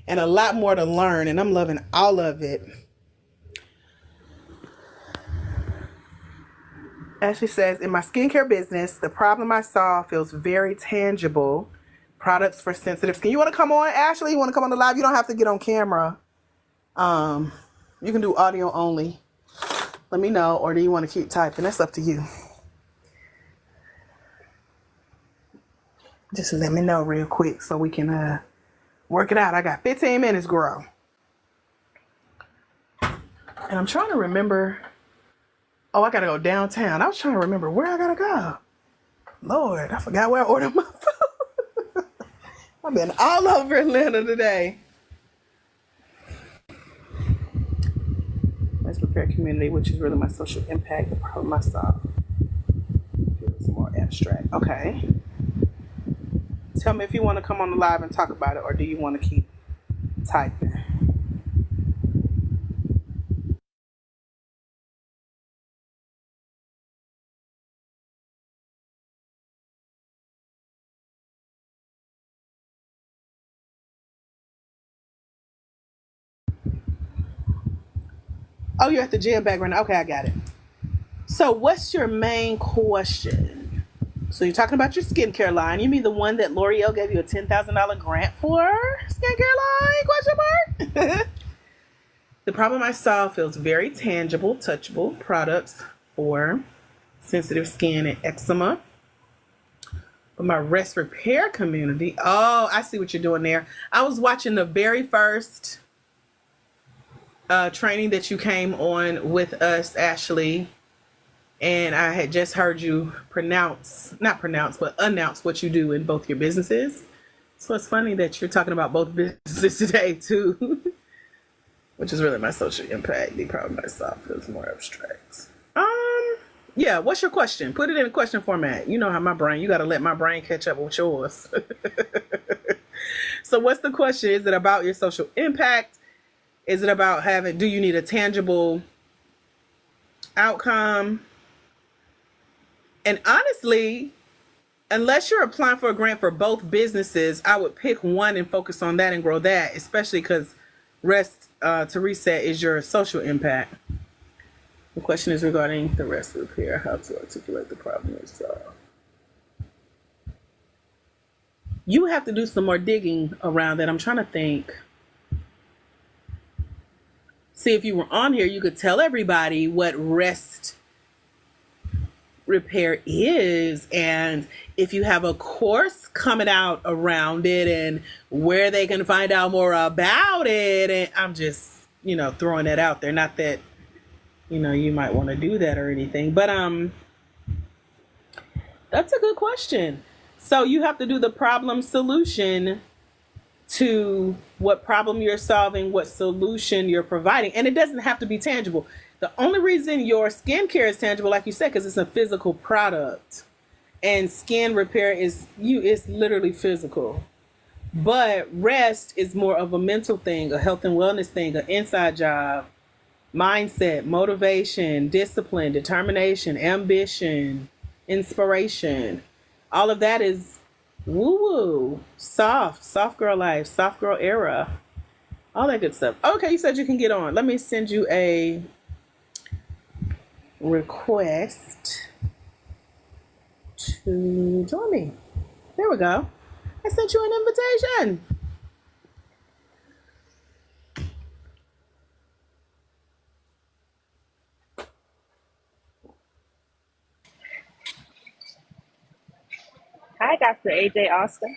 and a lot more to learn, and I'm loving all of it. Ashley says, in my skincare business, the problem I saw feels very tangible. Products for sensitive skin. You want to come on, Ashley? You want to come on the live? You don't have to get on camera. You can do audio only. Let me know, or do you want to keep typing? That's up to you. Just let me know real quick so we can work it out. I got 15 minutes, girl. And I'm trying to remember. Oh, I got to go downtown. I was trying to remember where I got to go. Lord, I forgot where I ordered my food. I've been all over Atlanta today. Let's prepare community, which is really my social impact. The problem I saw feels more abstract. Okay. Tell me if you want to come on the live and talk about it, or do you want to keep typing? Oh, you're at the gym background. Okay, I got it. So what's your main question? So you're talking about your skincare line. You mean the one that L'Oreal gave you a $10,000 grant for? Skincare line? Question mark? The problem I saw feels very tangible, touchable products for sensitive skin and eczema. For my rest repair community. Oh, I see what you're doing there. I was watching the very first training that you came on with us, Ashley, and I had just heard you announce what you do in both your businesses. So it's funny that you're talking about both businesses today too, which is really my social impact. The problem I saw feels more abstract. Yeah, what's your question? Put it in a question format. You know how my brain, you got to let my brain catch up with yours. So what's the question? Is it about your social impact? Is it about do you need a tangible outcome? And honestly, unless you're applying for a grant for both businesses, I would pick one and focus on that and grow that, especially because Rest to Reset is your social impact. The question is regarding the rest repair, how to articulate the problem yourself. You have to do some more digging around that. I'm trying to think. See, if you were on here, you could tell everybody what rest repair is, and if you have a course coming out around it, and where they can find out more about it. And I'm just, throwing that out there. Not that, you might want to do that or anything, but that's a good question. So you have to do the problem solution to what problem you're solving, what solution you're providing. And it doesn't have to be tangible. The only reason your skincare is tangible, like you said, because it's a physical product. And skin repair is literally physical. But rest is more of a mental thing, a health and wellness thing, an inside job, mindset, motivation, discipline, determination, ambition, inspiration. All of that is Woo woo. Soft girl life, soft girl era, all that good stuff. Okay, you said you can get on. Let me send you a request to join me. There we go. I sent you an invitation. Hi, Dr. AJ Austin.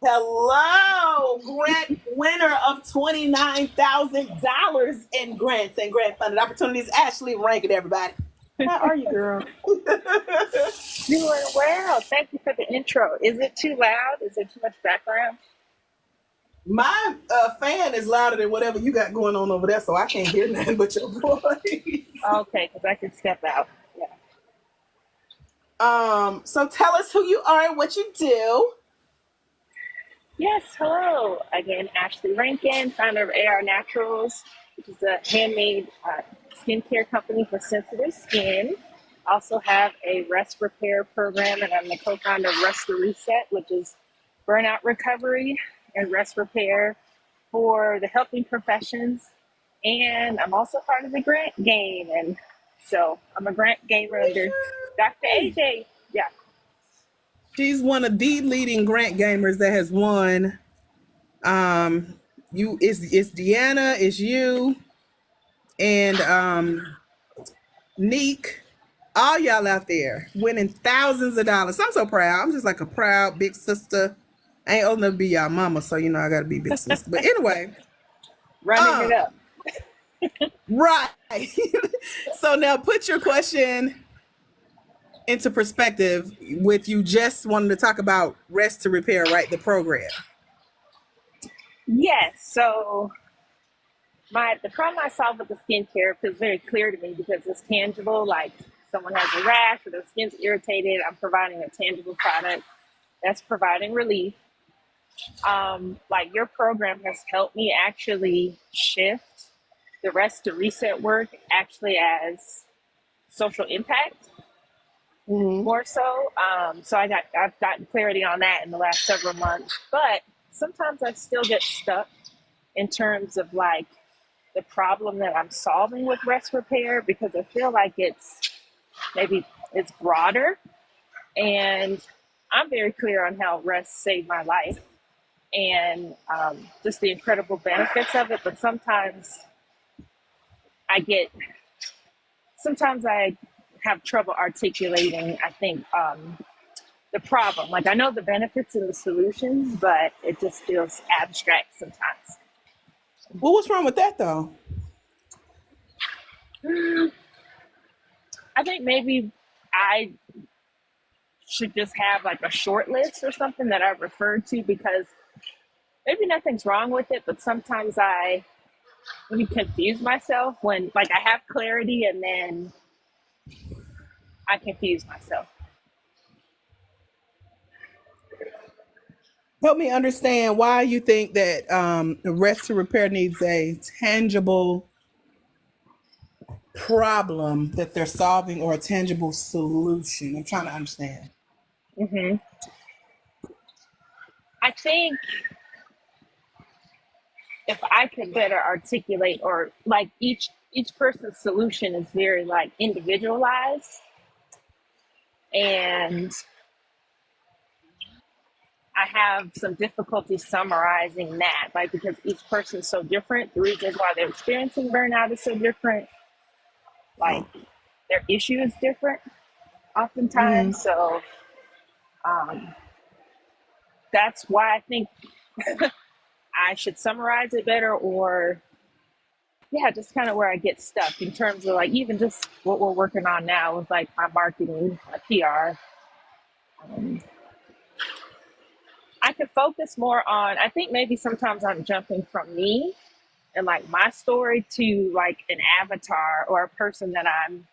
Hello, grant winner of $29,000 in grants and grant funded opportunities. Ashley Rankin, everybody. How are you, girl? Doing well. Thank you for the intro. Is it too loud? Is there too much background? My fan is louder than whatever you got going on over there, so I can't hear nothing but your voice. Okay, because I can step out. Yeah. So tell us who you are and what you do. Yes, hello. Again, Ashley Rankin, founder of AR Naturals, which is a handmade skincare company for sensitive skin. Also have a rest repair program, and I'm the co-founder of Rest to Reset, which is burnout recovery and rest repair for the helping professions. And I'm also part of the grant game. And so I'm a grant gamer under Dr. AJ. Yeah. She's one of the leading grant gamers that has won. You it's Deanna, it's you, and Neek, all y'all out there winning thousands of dollars. I'm so proud. I'm just like a proud big sister. I ain't old enough to be y'all mama, so you know I gotta be big sister. But anyway, Running it up. right. So now put your question into perspective with you just wanting to talk about Rest to Repair, right? The program. Yes. So the problem I solve with the skincare feels very clear to me because it's tangible. Like someone has a rash or their skin's irritated, I'm providing a tangible product that's providing relief. Like your program has helped me actually shift the Rest to Reset work actually as social impact more so. So I've gotten clarity on that in the last several months, but sometimes I still get stuck in terms of like the problem that I'm solving with rest repair because I feel like it's broader, and I'm very clear on how rest saved my life and just the incredible benefits of it. But I get sometimes I have trouble articulating, I think, the problem. Like I know the benefits and the solutions, but it just feels abstract sometimes. Well, what's wrong with that though? I think maybe I should just have like a short list or something that I refer to because maybe nothing's wrong with it, but sometimes I really confuse myself when like I have clarity and then I confuse myself. Help me understand why you think that Rest to Repair needs a tangible problem that they're solving or a tangible solution. I'm trying to understand. hmm I think if I could better articulate or like each person's solution is very like individualized and I have some difficulty summarizing that, like because each person's so different. The reasons why they're experiencing burnout is so different. Like their issue is different Mm-hmm. oftentimes. So um, that's why I think I should summarize it better, or yeah, just kind of where I get stuck in terms of like even just what we're working on now with like my marketing, my PR. Um, I could focus more on. I think maybe sometimes I'm jumping from me and like my story to like an avatar or a person that I'm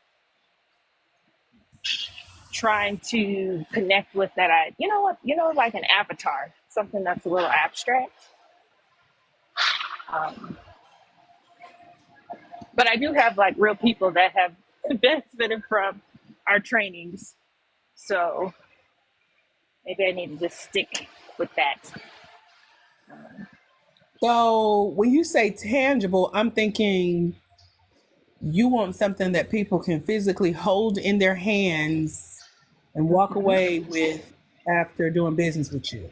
trying to connect with that like an avatar, something that's a little abstract. Um, but I do have like real people that have benefited from our trainings. So maybe I need to just stick with that. So when you say tangible, I'm thinking you want something that people can physically hold in their hands and walk away with after doing business with you.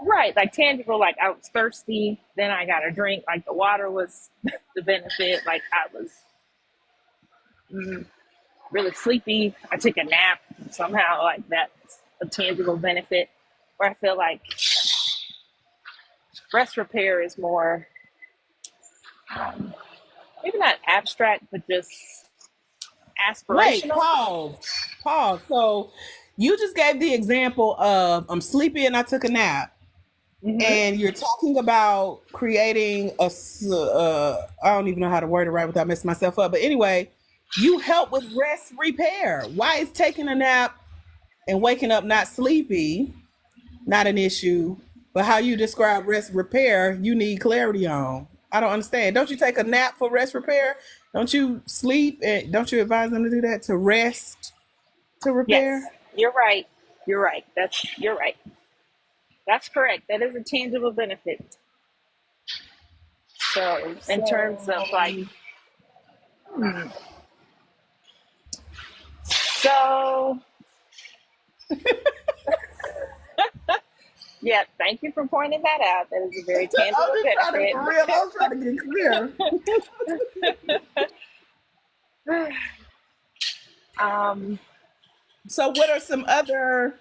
Right, like tangible, like I was thirsty, then I got a drink, like the water was the benefit, like I was really sleepy, I took a nap, somehow like that's a tangible benefit. Where I feel like breast repair is more, maybe not abstract, but just Wait, aspirational. pause. So you just gave the example of I'm sleepy and I took a nap. Hmm. And you're talking about creating I don't even know how to word it right without messing myself up. But anyway, you help with rest repair. Why is taking a nap and waking up not sleepy not an issue? But how you describe rest repair, you need clarity on. I don't understand. Don't you take a nap for rest repair? Don't you sleep? And don't you advise them to do that to rest to Yes, repair? you're right. You're right. You're right. That's correct. That is a tangible benefit. So, in terms of like, So so yeah, thank you for pointing that out. That is a very tangible I'm just trying to benefit. for real. I'm trying to get clear. Um, So, what are some other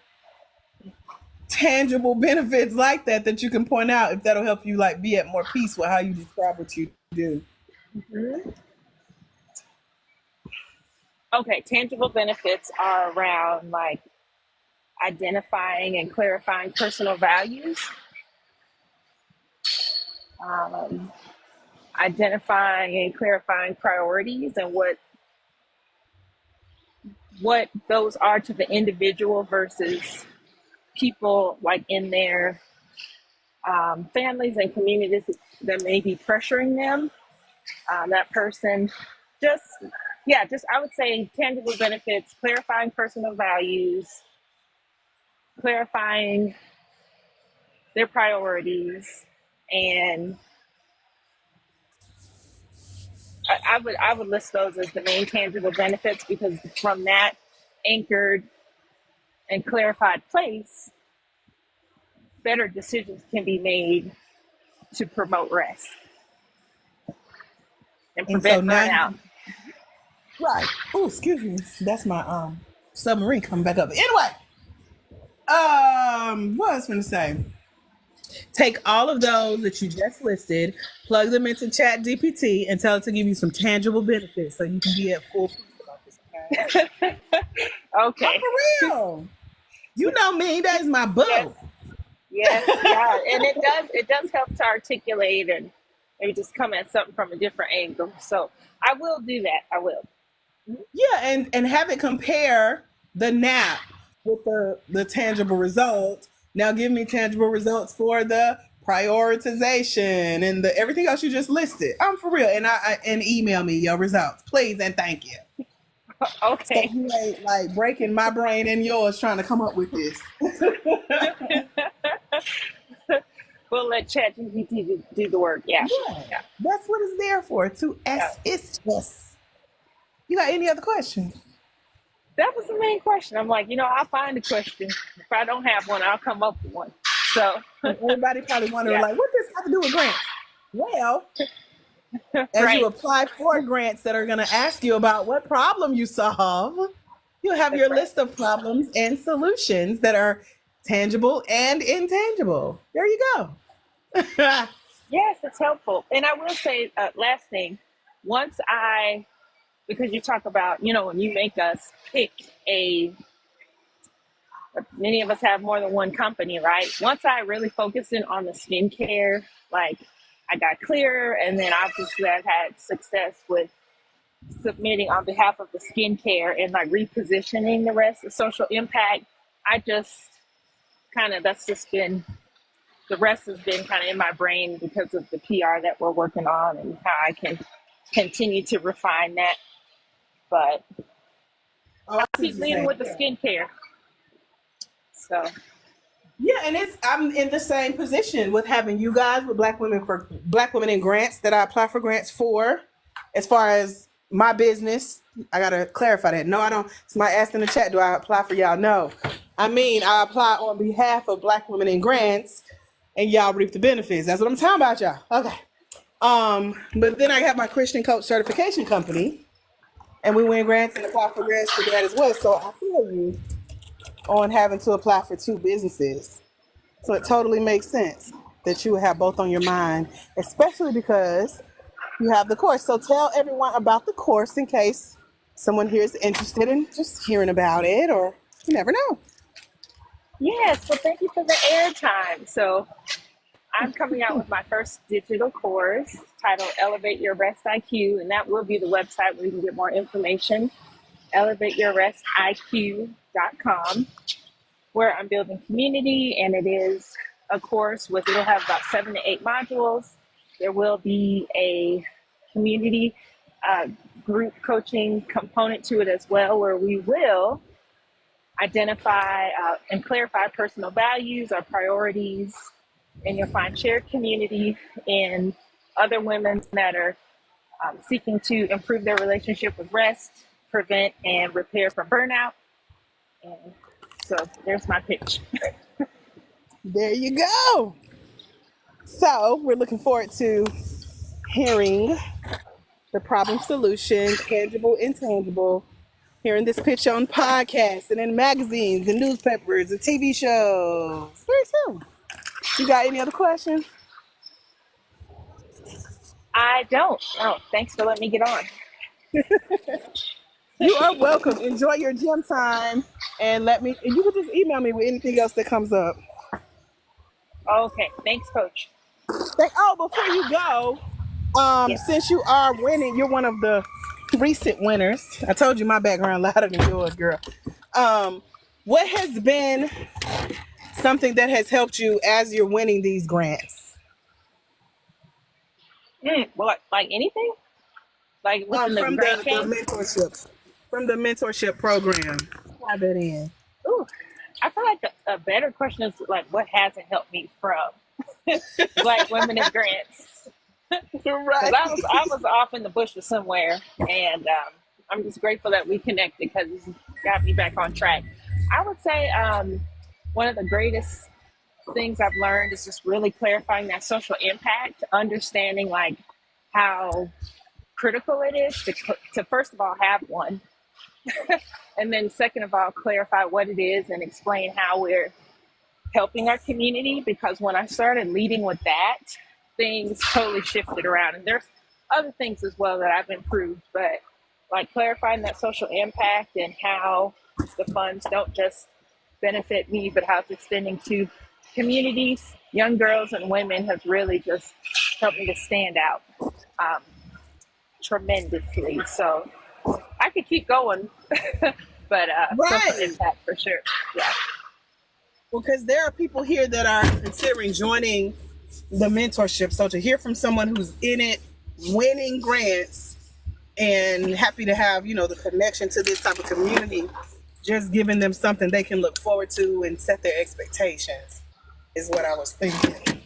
tangible benefits like that that you can point out if that'll help you like be at more peace with how you describe what you do? okay, tangible benefits are around like identifying and clarifying personal values, um, identifying and clarifying priorities and what those are to the individual versus people like in their families and communities that may be pressuring them. That person just, yeah, just I would say tangible benefits, clarifying personal values, clarifying their priorities, and I would list those as the main tangible benefits because from that anchored and clarified place, better decisions can be made to promote rest and And so prevent now burnout. right. Oh, excuse me. That's my submarine coming back up. Anyway, what I was gonna say. Take all of those that you just listed, plug them into Chat GPT, and tell it to give you some tangible benefits so you can be at full peace about this. Okay. I'm Okay. for real. You know me. That is my Yes. boo. Yes. Yeah. And it does help to articulate and maybe just come at something from a different angle. So I will do that. I will. Yeah, and have it compare the nap with the tangible results. Now give me tangible results for the prioritization and the everything else you just listed. I'm for real, and and email me your results, please and thank you. So Okay. you ain't like breaking my brain and yours trying to come up with this. We'll let ChatGPT do the work. Yeah. Yeah, Yeah. that's what it's there for to Yeah. assist us. You got any other questions? That was the main question. I'm like, I'll find a question. If I don't have one, I'll come up with one. So, And everybody probably wondering yeah. like, what does this have to do with grants? Well, as you Right. apply for grants that are going to ask you about what problem you solve, you'll have That's your right. list of problems and solutions that are tangible and intangible. There you go. Yes, it's helpful. And I will say, last thing, once because you talk about, when you make us pick many of us have more than one company, right? Once I really focused in on the skincare, like I got clear, and then obviously I've had success with submitting on behalf of the skincare and like repositioning the rest of social impact. I just that's just been the rest has been kind of in my brain because of the PR that we're working on and how I can continue to refine that. But Oh, I I'll see keep what you're leading saying. with the skincare. So Yeah, and I'm in the same position with having you guys with Black Women in Grants that I apply for grants for. As far as my business, I gotta clarify that. No, I don't. Somebody asked in the chat, do I apply for y'all? No, I mean I apply on behalf of Black Women in Grants, and y'all reap the benefits. That's what I'm talking about, y'all. Okay. But then I have my Christian Coach Certification Company, and we win grants and apply for grants for that as well. So I feel you on having to apply for two businesses. So it totally makes sense that you would have both on your mind, especially because you have the course. So tell everyone about the course in case someone here is interested in just hearing about it, or you never know. yes, well, thank you for the airtime. So I'm coming out with my first digital course titled Elevate Your Rest IQ, and that will be the website where you can get more information. ElevateYourRestIQ.com, where I'm building community, and it is a course it'll have about 7 to 8 modules. There will be a community group coaching component to it as well, where we will identify and clarify personal values, our priorities, and you'll find shared community in other women that are seeking to improve their relationship with rest, prevent and repair from burnout. And so there's my pitch. There you go. So we're looking forward to hearing the problem solution, tangible, intangible, hearing this pitch on podcasts and in magazines and newspapers and TV shows very soon. You got any other questions? I don't. Oh, thanks for letting me get on. You are welcome. Enjoy your gym time, and you can just email me with anything else that comes up. Okay, thanks, Coach. Before you go, since you are winning, you're one of the recent winners. I told you my background louder than yours, girl. What has been something that has helped you as you're winning these grants? Well, like anything? Like within the From grant the game? mentorship program. Dive that in. Ooh, I feel like a better question is like, what hasn't helped me from Black Women in Grants? Right. Because I was off in the bushes somewhere, and I'm just grateful that we connected because it's got me back on track. I would say one of the greatest things I've learned is just really clarifying that social impact, understanding like how critical it is to first of all have one, and then second of all clarify what it is and explain how we're helping our community. Because when I started leading with that, things totally shifted around, and there's other things as well that I've improved, but like clarifying that social impact and how the funds don't just benefit me but how it's extending to communities, young girls and women has really just helped me to stand out tremendously. So I could keep going, but social impact for sure. Yeah. Well, because there are people here that are considering joining the mentorship. So to hear from someone who's in it, winning grants, and happy to have, the connection to this type of community, just giving them something they can look forward to and set their expectations is what I was thinking.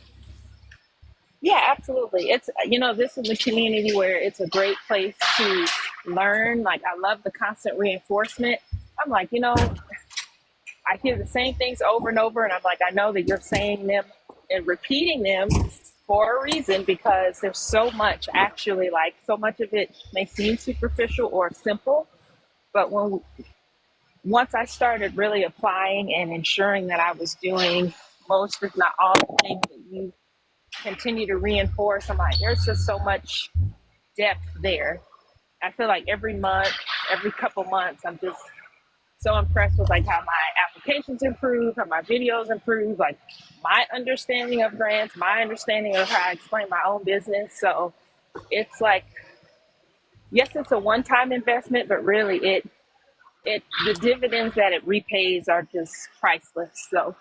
Yeah, absolutely. It's, this is a community where it's a great place to learn. Like, I love the constant reinforcement. I'm like, I hear the same things over and over, and I'm like, I know that you're saying them and repeating them for a reason, because there's so much actually, like so much of it may seem superficial or simple, but once I started really applying and ensuring that I was doing most, if not all, the things that you continue to reinforce, I'm like, there's just so much depth there. I feel like every month, every couple months, I'm just so impressed with like how my applications improve, how my videos improve, like my understanding of grants, my understanding of how I explain my own business. So it's like, yes, it's a one-time investment, but really the dividends that it repays are just priceless. So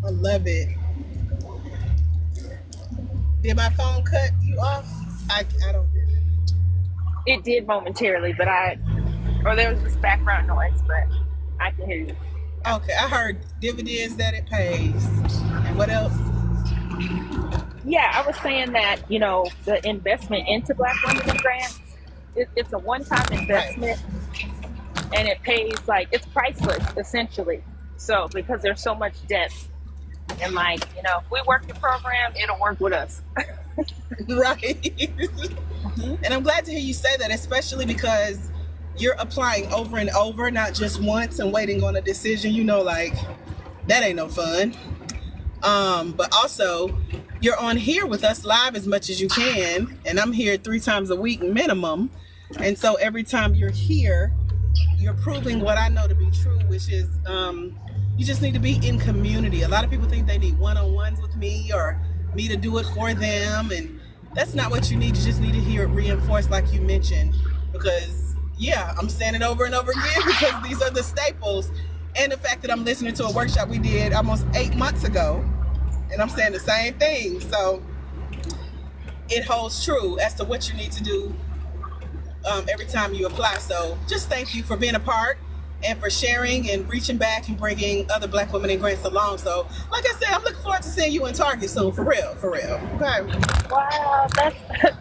I love it. Did my phone cut you off? I don't. It did momentarily, but or there was this background noise, but I can hear you. Okay, I heard dividends that it pays. And what else? Yeah, I was saying that, the investment into Black Women in Grants, it's a one-time investment, and it pays, it's priceless, essentially. So, because there's so much debt, and if we work the program, it'll work with us. Right. And I'm glad to hear you say that, especially because you're applying over and over, not just once and waiting on a decision. That ain't no fun. But also, you're on here with us live as much as you can, and I'm here 3 times a week minimum. And so every time you're here, you're proving what I know to be true, which is you just need to be in community. A lot of people think they need one-on-ones with me or me to do it for them, and that's not what you need. You just need to hear it reinforced, like you mentioned, because I'm saying it over and over again because these are the staples. And the fact that I'm listening to a workshop we did almost 8 months ago, and I'm saying the same thing. So it holds true as to what you need to do every time you apply. So just thank you for being a part and for sharing and reaching back and bringing other Black women in grants along. So like I said, I'm looking forward to seeing you in Target soon, for real. Okay. Wow,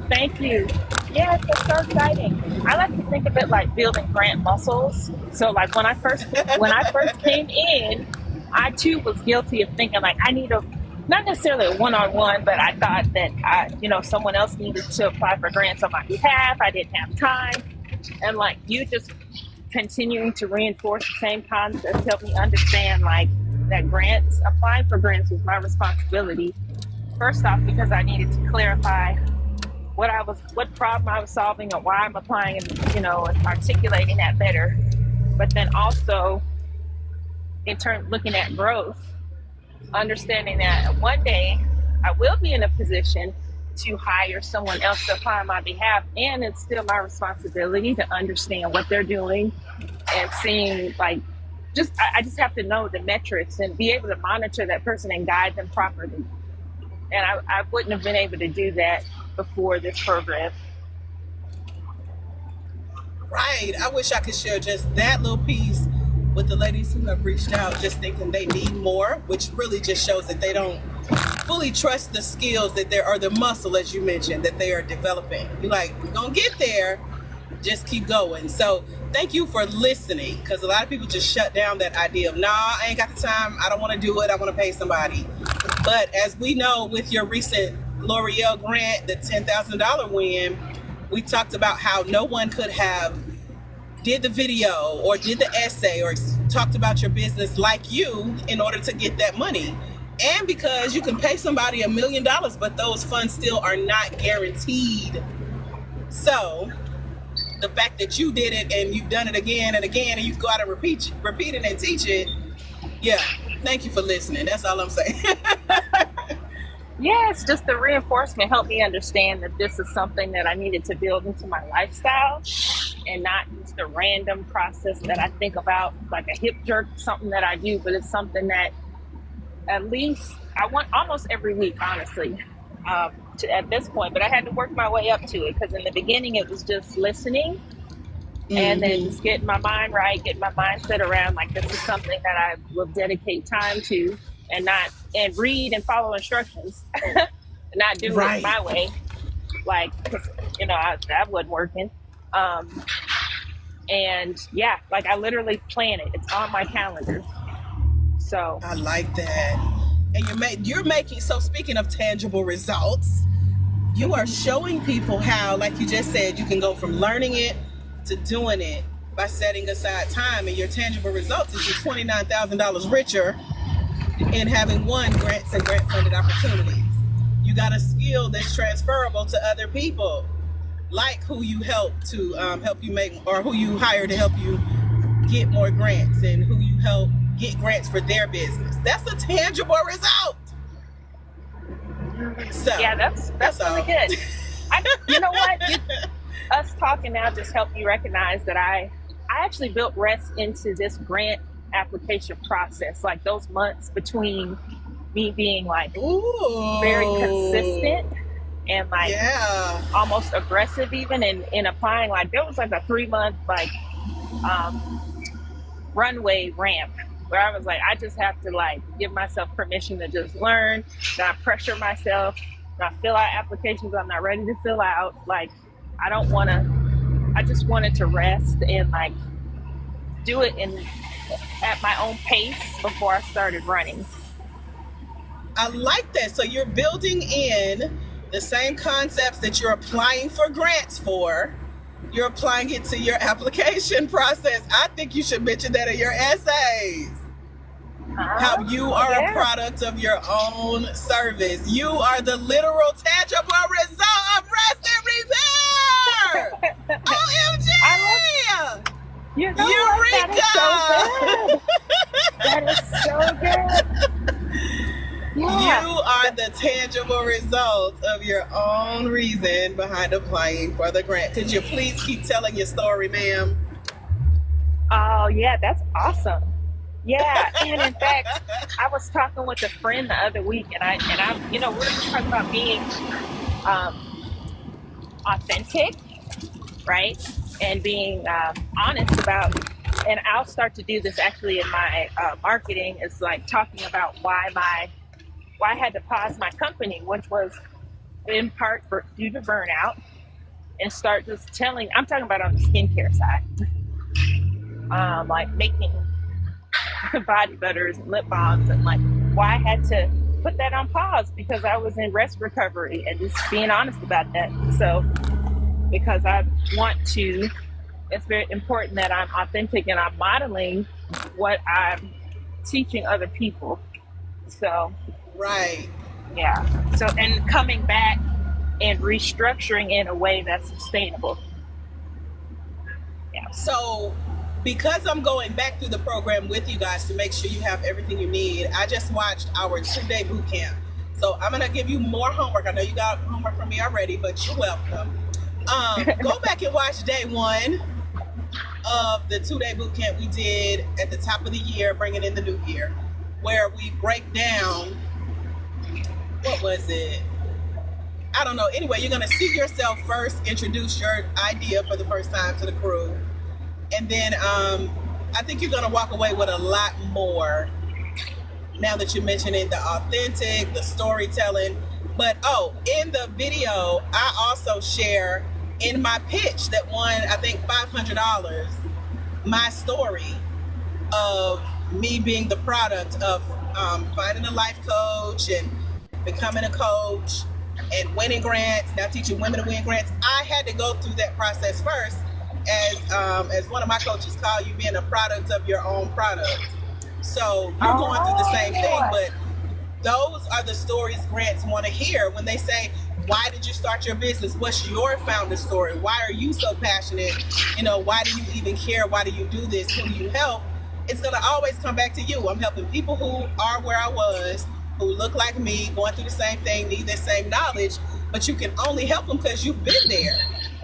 thank you. Yes, that's so exciting. I like to think of it like building grant muscles. So when I first came in, I too was guilty of thinking I need not necessarily a one-on-one, but I thought that someone else needed to apply for grants on my behalf. I didn't have time. And you just continuing to reinforce the same concepts helped me understand that applying for grants was my responsibility. First off, because I needed to clarify what problem I was solving and why I'm applying, and articulating that better. But then also, in turn, looking at growth, understanding that one day I will be in a position to hire someone else to apply on my behalf, and it's still my responsibility to understand what they're doing and seeing I just have to know the metrics and be able to monitor that person and guide them properly. And I wouldn't have been able to do that before this program. Right. I wish I could share just that little piece with the ladies who have reached out, just thinking they need more, which really just shows that they don't fully trust the skills or the muscle, as you mentioned, that they are developing. You're we're going to get there. Just keep going. So thank you for listening, because a lot of people just shut down that idea of, I ain't got the time. I don't want to do it. I want to pay somebody. But as we know, with your recent L'Oreal grant, the $10,000 win, we talked about how no one could have did the video or did the essay or talked about your business like you in order to get that money. And because you can pay somebody $1 million, but those funds still are not guaranteed. So the fact that you did it and you've done it again and again, and you go out and repeat it and teach it. Yeah. Thank you for listening. That's all I'm saying. Yes, just the reinforcement helped me understand that this is something that I needed to build into my lifestyle, and not just a random process that I think about, like a hip jerk, something that I do, but it's something that at least I want almost every week, honestly, at this point. But I had to work my way up to it, because in the beginning it was just listening, and then just getting my mind right, getting my mindset around this is something that I will dedicate time to, and read and follow instructions, not do it my way, that wasn't working. And yeah, I literally plan it. It's on my calendar. So I like that. And you're making, so speaking of tangible results, you are showing people how, like you just said, you can go from learning it to doing it by setting aside time. And your tangible results is you're $29,000 richer in having won grants and grant funded opportunities. You got a skill that's transferable to other people, like who you help to help you make, or who you hire to help you get more grants, and who you help get grants for their business. That's a tangible result. So yeah, that's really good. You know what? Us talking now just helped me recognize that I actually built rest into this grant application process, those months between me being very consistent and like Yeah. almost aggressive even in applying. Like there was like a 3 month like runway ramp where I was like, I just have to like give myself permission to just learn, not pressure myself, not fill out applications I'm not ready to fill out. Like I just wanted to rest and like do it at my own pace before I started running. I like that. So you're building in the same concepts that you're applying for grants for. You're applying it to your application process. I think you should mention that in your essays. How you are a product of your own service. You are the literal tangible result of rest and repair. OMG! You know Eureka! That is so good. Yeah. You are the tangible result of your own reason behind applying for the grant. Could you please keep telling your story, ma'am? Oh yeah, that's awesome. Yeah, and in fact, I was talking with a friend the other week, and I, you know, we're talking about being authentic, right, and being honest about. And I'll start to do this actually in my marketing. Is like talking about why I had to pause my company, which was in part due to burnout, and start just telling. I'm talking about on the skincare side, like making body butters and lip balms, and like why I had to put that on pause because I was in rest recovery, and just being honest about that. So because I want to, it's very important that I'm authentic and I'm modeling what I'm teaching other people. So Right. yeah. So, and coming back and restructuring in a way that's sustainable. Yeah. So, because I'm going back through the program with you guys to make sure you have everything you need, I just watched our 2-day boot camp. So I'm going to give you more homework. I know you got homework from me already, but you're welcome. Go back and watch day 1 of the 2-day boot camp we did at the top of the year, bringing in the new year, where we break down, what was it? I don't know. Anyway, you're going to see yourself first, introduce your idea for the first time to the crew. And then I think you're going to walk away with a lot more now that you're mentioning the authentic, the storytelling. But, in the video, I also share in my pitch that won, I think, $500, my story of me being the product of finding a life coach and becoming a coach and winning grants, now teaching women to win grants. I had to go through that process first, as one of my coaches called you, being a product of your own product. So you're going through the same thing, but those are the stories grants want to hear when they say, why did you start your business? What's your founder story? Why are you so passionate? You know, why do you even care? Why do you do this? Who do you help? It's going to always come back to you. I'm helping people who are where I was, who look like me, going through the same thing, need the same knowledge, but you can only help them because you've been there.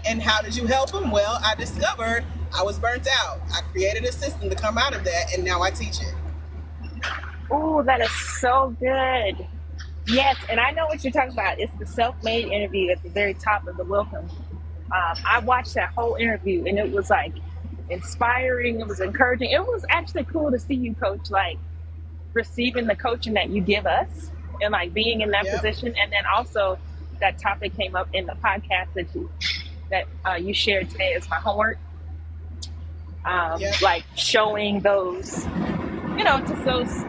And how did you help them? Well, I discovered I was burnt out. I created a system to come out of that, and now I teach it. Oh, that is so good. Yes, and I know what you're talking about. It's the self-made interview at the very top of the welcome. I watched that whole interview, and it was like inspiring. It was encouraging. It was actually cool to see you, Coach, like receiving the coaching that you give us and like being in that position. And then also that topic came up in the podcast that you shared today as my homework. Like showing those, you know, just those,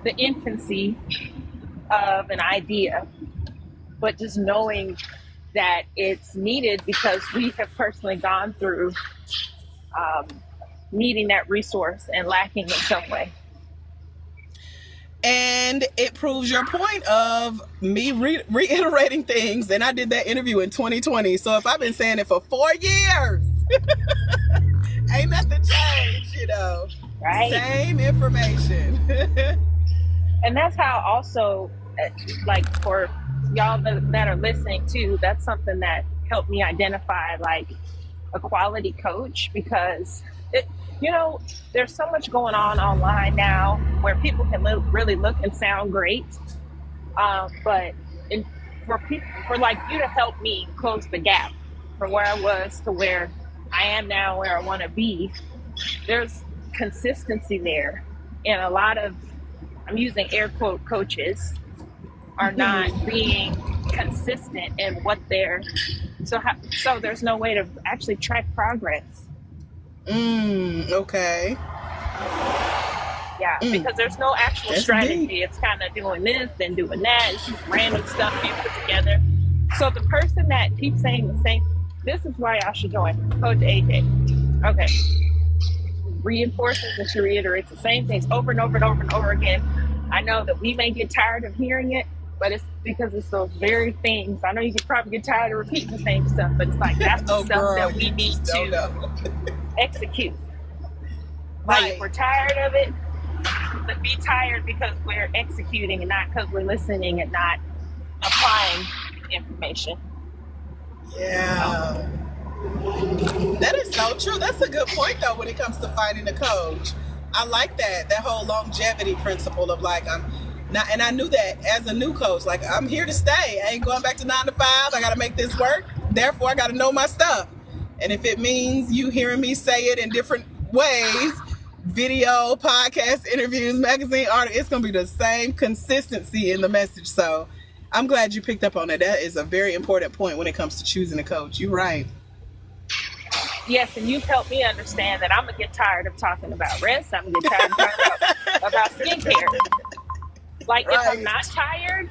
the infancy of an idea, but just knowing that it's needed because we have personally gone through needing that resource and lacking in some way. And it proves your point of me reiterating things. And I did that interview in 2020. So if I've been saying it for 4 years, ain't nothing changed, you know. Right. Same information. And that's how also, like for y'all that are listening too, that's something that helped me identify like a quality coach, because you know, there's so much going on online now where people can really look and sound great. But for like you to help me close the gap from where I was to where I am now, where I want to be. There's consistency there, and a lot of, I'm using air quote, coaches are not being consistent in what they're, so there's no way to actually track progress. Okay. Yeah, because there's no actual That's strategy. deep. It's kind of doing this, then doing that. It's just random stuff being put together. So the person that keeps saying the same, this is why y'all should join Coach AJ. Okay. Reinforces and she reiterates the same things over and over and over and over again. I know that we may get tired of hearing it, but it's because it's those very things. I know you could probably get tired of repeating the same stuff, but it's like that's the stuff that we need to execute. Like if we're tired of it, but be tired because we're executing and not because we're listening and not applying information. Yeah. That is so true. That's a good point though when it comes to finding a coach. I like that whole longevity principle of like I'm not, and I knew that as a new coach, like I'm here to stay. I ain't going back to 9 to 5. I gotta make this work. Therefore I gotta know my stuff. And if it means you hearing me say it in different ways, video, podcast, interviews, magazine article, it's gonna be the same consistency in the message. So I'm glad you picked up on that. That is a very important point when it comes to choosing a coach. You're right. Yes, and you've helped me understand that I'm gonna get tired of talking about rest. I'm gonna get tired of talking about skincare. Like if I'm not tired,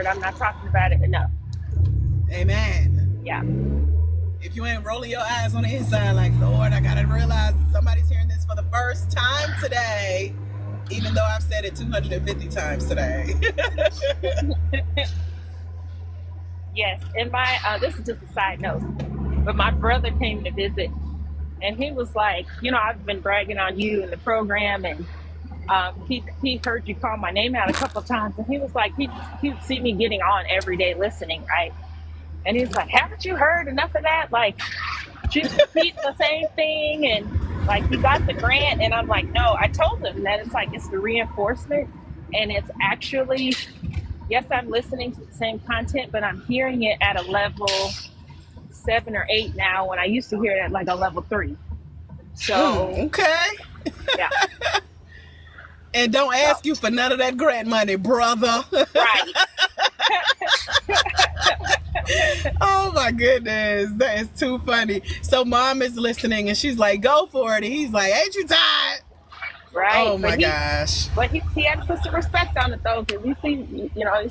I'm not talking about it enough. Amen. Yeah. If you ain't rolling your eyes on the inside, like, Lord, I gotta realize somebody's hearing this for the first time today, even though I've said it 250 times today. Yes, and my this is just a side note, but my brother came to visit, and he was like, you know, I've been bragging on you in the program, and he heard you call my name out a couple of times, and he was like, he'd see me getting on every day listening, right? And he's like, haven't you heard enough of that? Like, she's repeating the same thing, and like, you got the grant. And I'm like, no, I told him that it's like, it's the reinforcement, and it's actually, yes, I'm listening to the same content, but I'm hearing it at a level 7 or 8 now, when I used to hear it at like a level 3. So, okay. Yeah. And don't ask you for none of that grant money, brother. Right. Oh my goodness, that is too funny. So mom is listening and she's like, go for it. And he's like, ain't you tired? Right. Oh my gosh. But he had to put some respect on it though, because he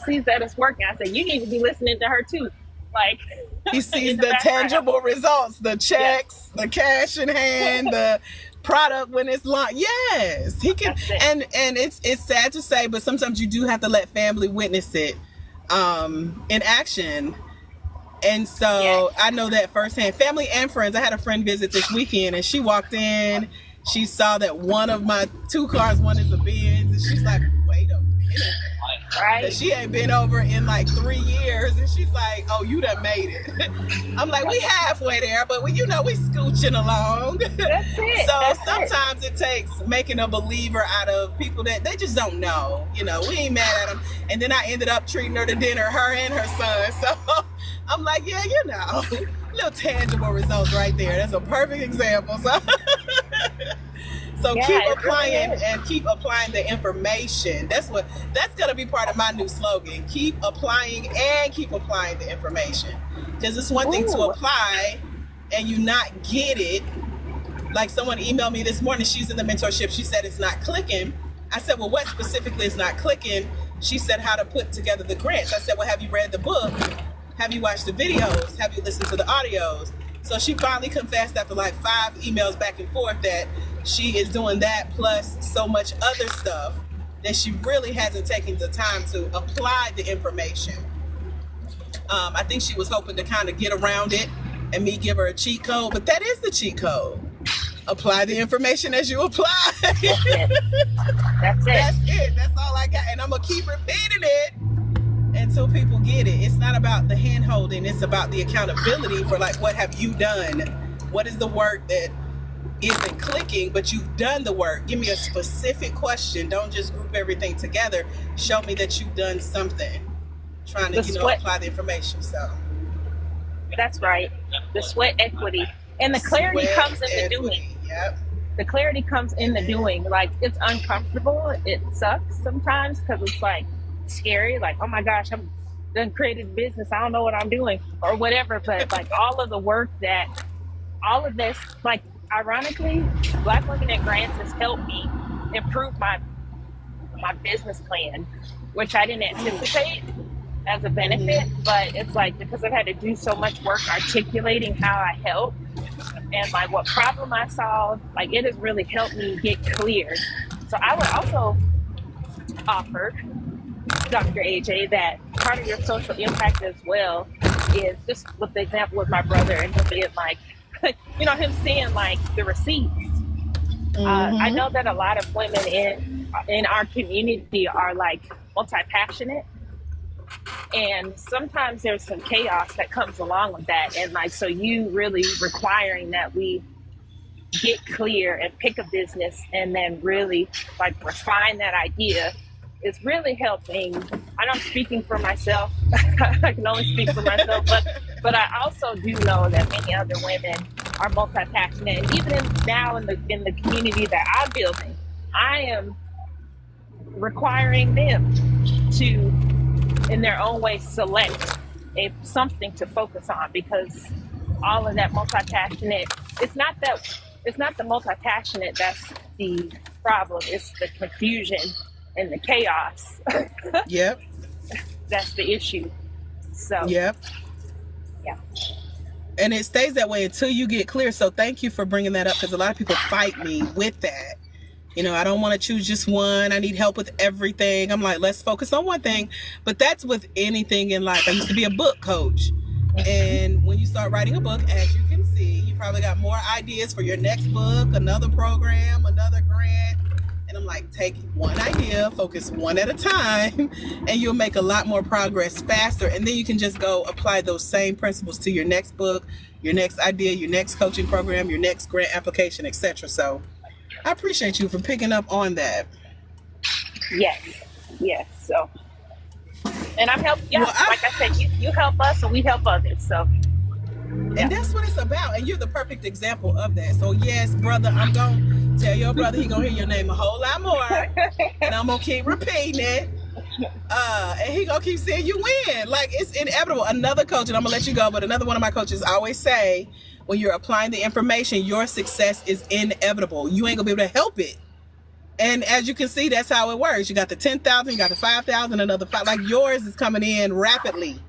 sees that it's working. I said, you need to be listening to her too. Like, he sees the tangible results, the checks, the cash in hand, the product when it's launched. Yes, he can. And it's sad to say, but sometimes you do have to let family witness it in action. And so I know that firsthand, family and friends. I had a friend visit this weekend, and she walked in, she saw that one of my 2 cars, one is a Benz, and she's like, wait a minute. Right. She ain't been over in like 3 years, and she's like, oh, you done made it. I'm like, we halfway there, but we scooching along. That's it. So sometimes it takes making a believer out of people that they just don't know. You know, we ain't mad at them. And then I ended up treating her to dinner, her and her son. So I'm like, yeah, little tangible results right there. That's a perfect example. So keep applying and keep applying the information. That's gonna be part of my new slogan. Keep applying and keep applying the information. Because it's one thing to apply and you not get it. Like someone emailed me this morning, she's in the mentorship, she said it's not clicking. I said, well, what specifically is not clicking? She said how to put together the grants. I said, well, have you read the book? Have you watched the videos? Have you listened to the audios? So she finally confessed after like 5 emails back and forth that she is doing that plus so much other stuff that she really hasn't taken the time to apply the information. I think she was hoping to kind of get around it and me give her a cheat code, but that is the cheat code. Apply the information as you apply. That's it. That's it. That's all I got. And I'm going to keep repeating it until people get it. It's not about the hand holding. It's about the accountability for like, what have you done? What is the work that isn't clicking, but you've done the work? Give me a specific question. Don't just group everything together. Show me that you've done something. trying The to, sweat, apply the information. So that's right. The sweat equity. And the clarity sweat comes in the doing. equity. Yep. The clarity comes in the doing. Like, it's uncomfortable. It sucks sometimes because it's like scary. Like, oh my gosh, I'm done created business. I don't know what I'm doing or whatever. But like all of the work that, all of this, like, ironically, Black Women in Grants has helped me improve my business plan, which I didn't anticipate as a benefit. But it's like, because I've had to do so much work articulating how I help and like what problem I solve, like it has really helped me get clear. So I would also offer, Dr. AJ, that part of your social impact as well is just with the example with my brother and him being like, him seeing like the receipts. I know that a lot of women in our community are like multi-passionate, and sometimes there's some chaos that comes along with that. And like, so you really requiring that we get clear and pick a business and then really like refine that idea is really helping. I know I'm speaking for myself. I can only speak for myself, but I also do know that many other women are multi-passionate. And even now in the community that I'm building, I am requiring them to, in their own way, select something to focus on, because all of that multi-passionate, it's not the multi-passionate that's the problem, it's the confusion and the chaos. Yep. That's the issue. So Yep. yeah. And it stays that way until you get clear. So thank you for bringing that up, because a lot of people fight me with that. I don't want to choose just one. I need help with everything. I'm like, let's focus on one thing. But that's with anything in life. I used to be a book coach. And when you start writing a book, as you can see, you probably got more ideas for your next book, another program, another grant. And I'm like, take one idea, focus one at a time, and you'll make a lot more progress faster. And then you can just go apply those same principles to your next book, your next idea, your next coaching program, your next grant application, etc. So I appreciate you for picking up on that. Yes. So, and I'm helping. Yeah, Well, like I said, you help us and we help others. So, and that's what it's about. And you're the perfect example of that. So yes, brother, I'm going to tell your brother he going to hear your name a whole lot more. And I'm going to keep repeating it. And he going to keep saying you win. Like, it's inevitable. Another coach, and I'm going to let you go, but another one of my coaches always say, when you're applying the information, your success is inevitable. You ain't going to be able to help it. And as you can see, that's how it works. You got the 10,000, you got the 5,000, another 5. Like, yours is coming in rapidly.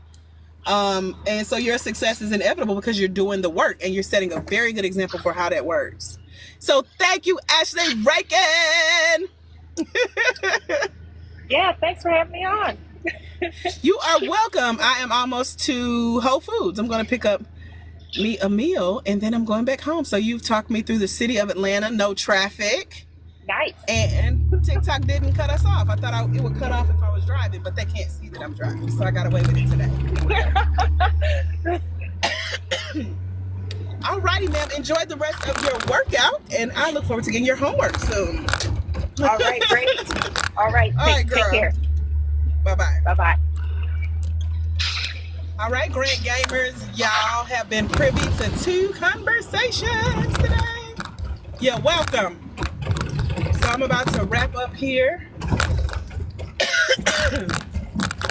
And so your success is inevitable because you're doing the work and you're setting a very good example for how that works. So thank you, Ashley Rakin. yeah, thanks for having me on. You are welcome. I am almost to Whole Foods. I'm going to pick up me a meal and then I'm going back home. So you've talked me through the city of Atlanta, no traffic. Nice. And TikTok didn't cut us off. I thought it would cut off if I was driving, but they can't see that I'm driving. So I got away with it today. Alrighty, ma'am. Enjoy the rest of your workout, and I look forward to getting your homework soon. All right, great. All right, take care. Bye-bye. Bye-bye. All right, Grant Gamers, y'all have been privy to 2 conversations today. You're welcome. So I'm about to wrap up here.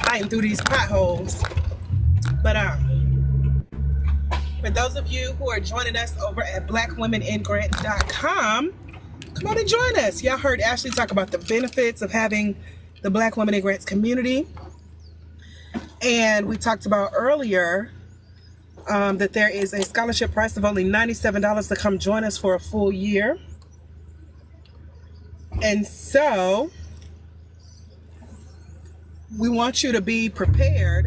Fighting through these potholes. But for those of you who are joining us over at blackwomeningrants.com, come on and join us. Y'all heard Ashley talk about the benefits of having the Black Women in Grants community. And we talked about earlier that there is a scholarship price of only $97 to come join us for a full year. And so we want you to be prepared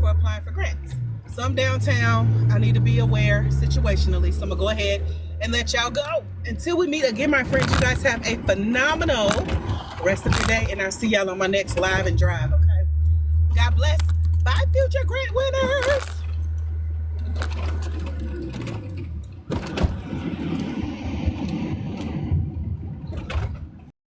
for applying for grants. So I'm downtown. I need to be aware situationally. So I'm going to go ahead and let y'all go. Until we meet again, my friends, you guys have a phenomenal rest of your day. And I'll see y'all on my next live and drive. Okay. God bless. Bye, future grant winners.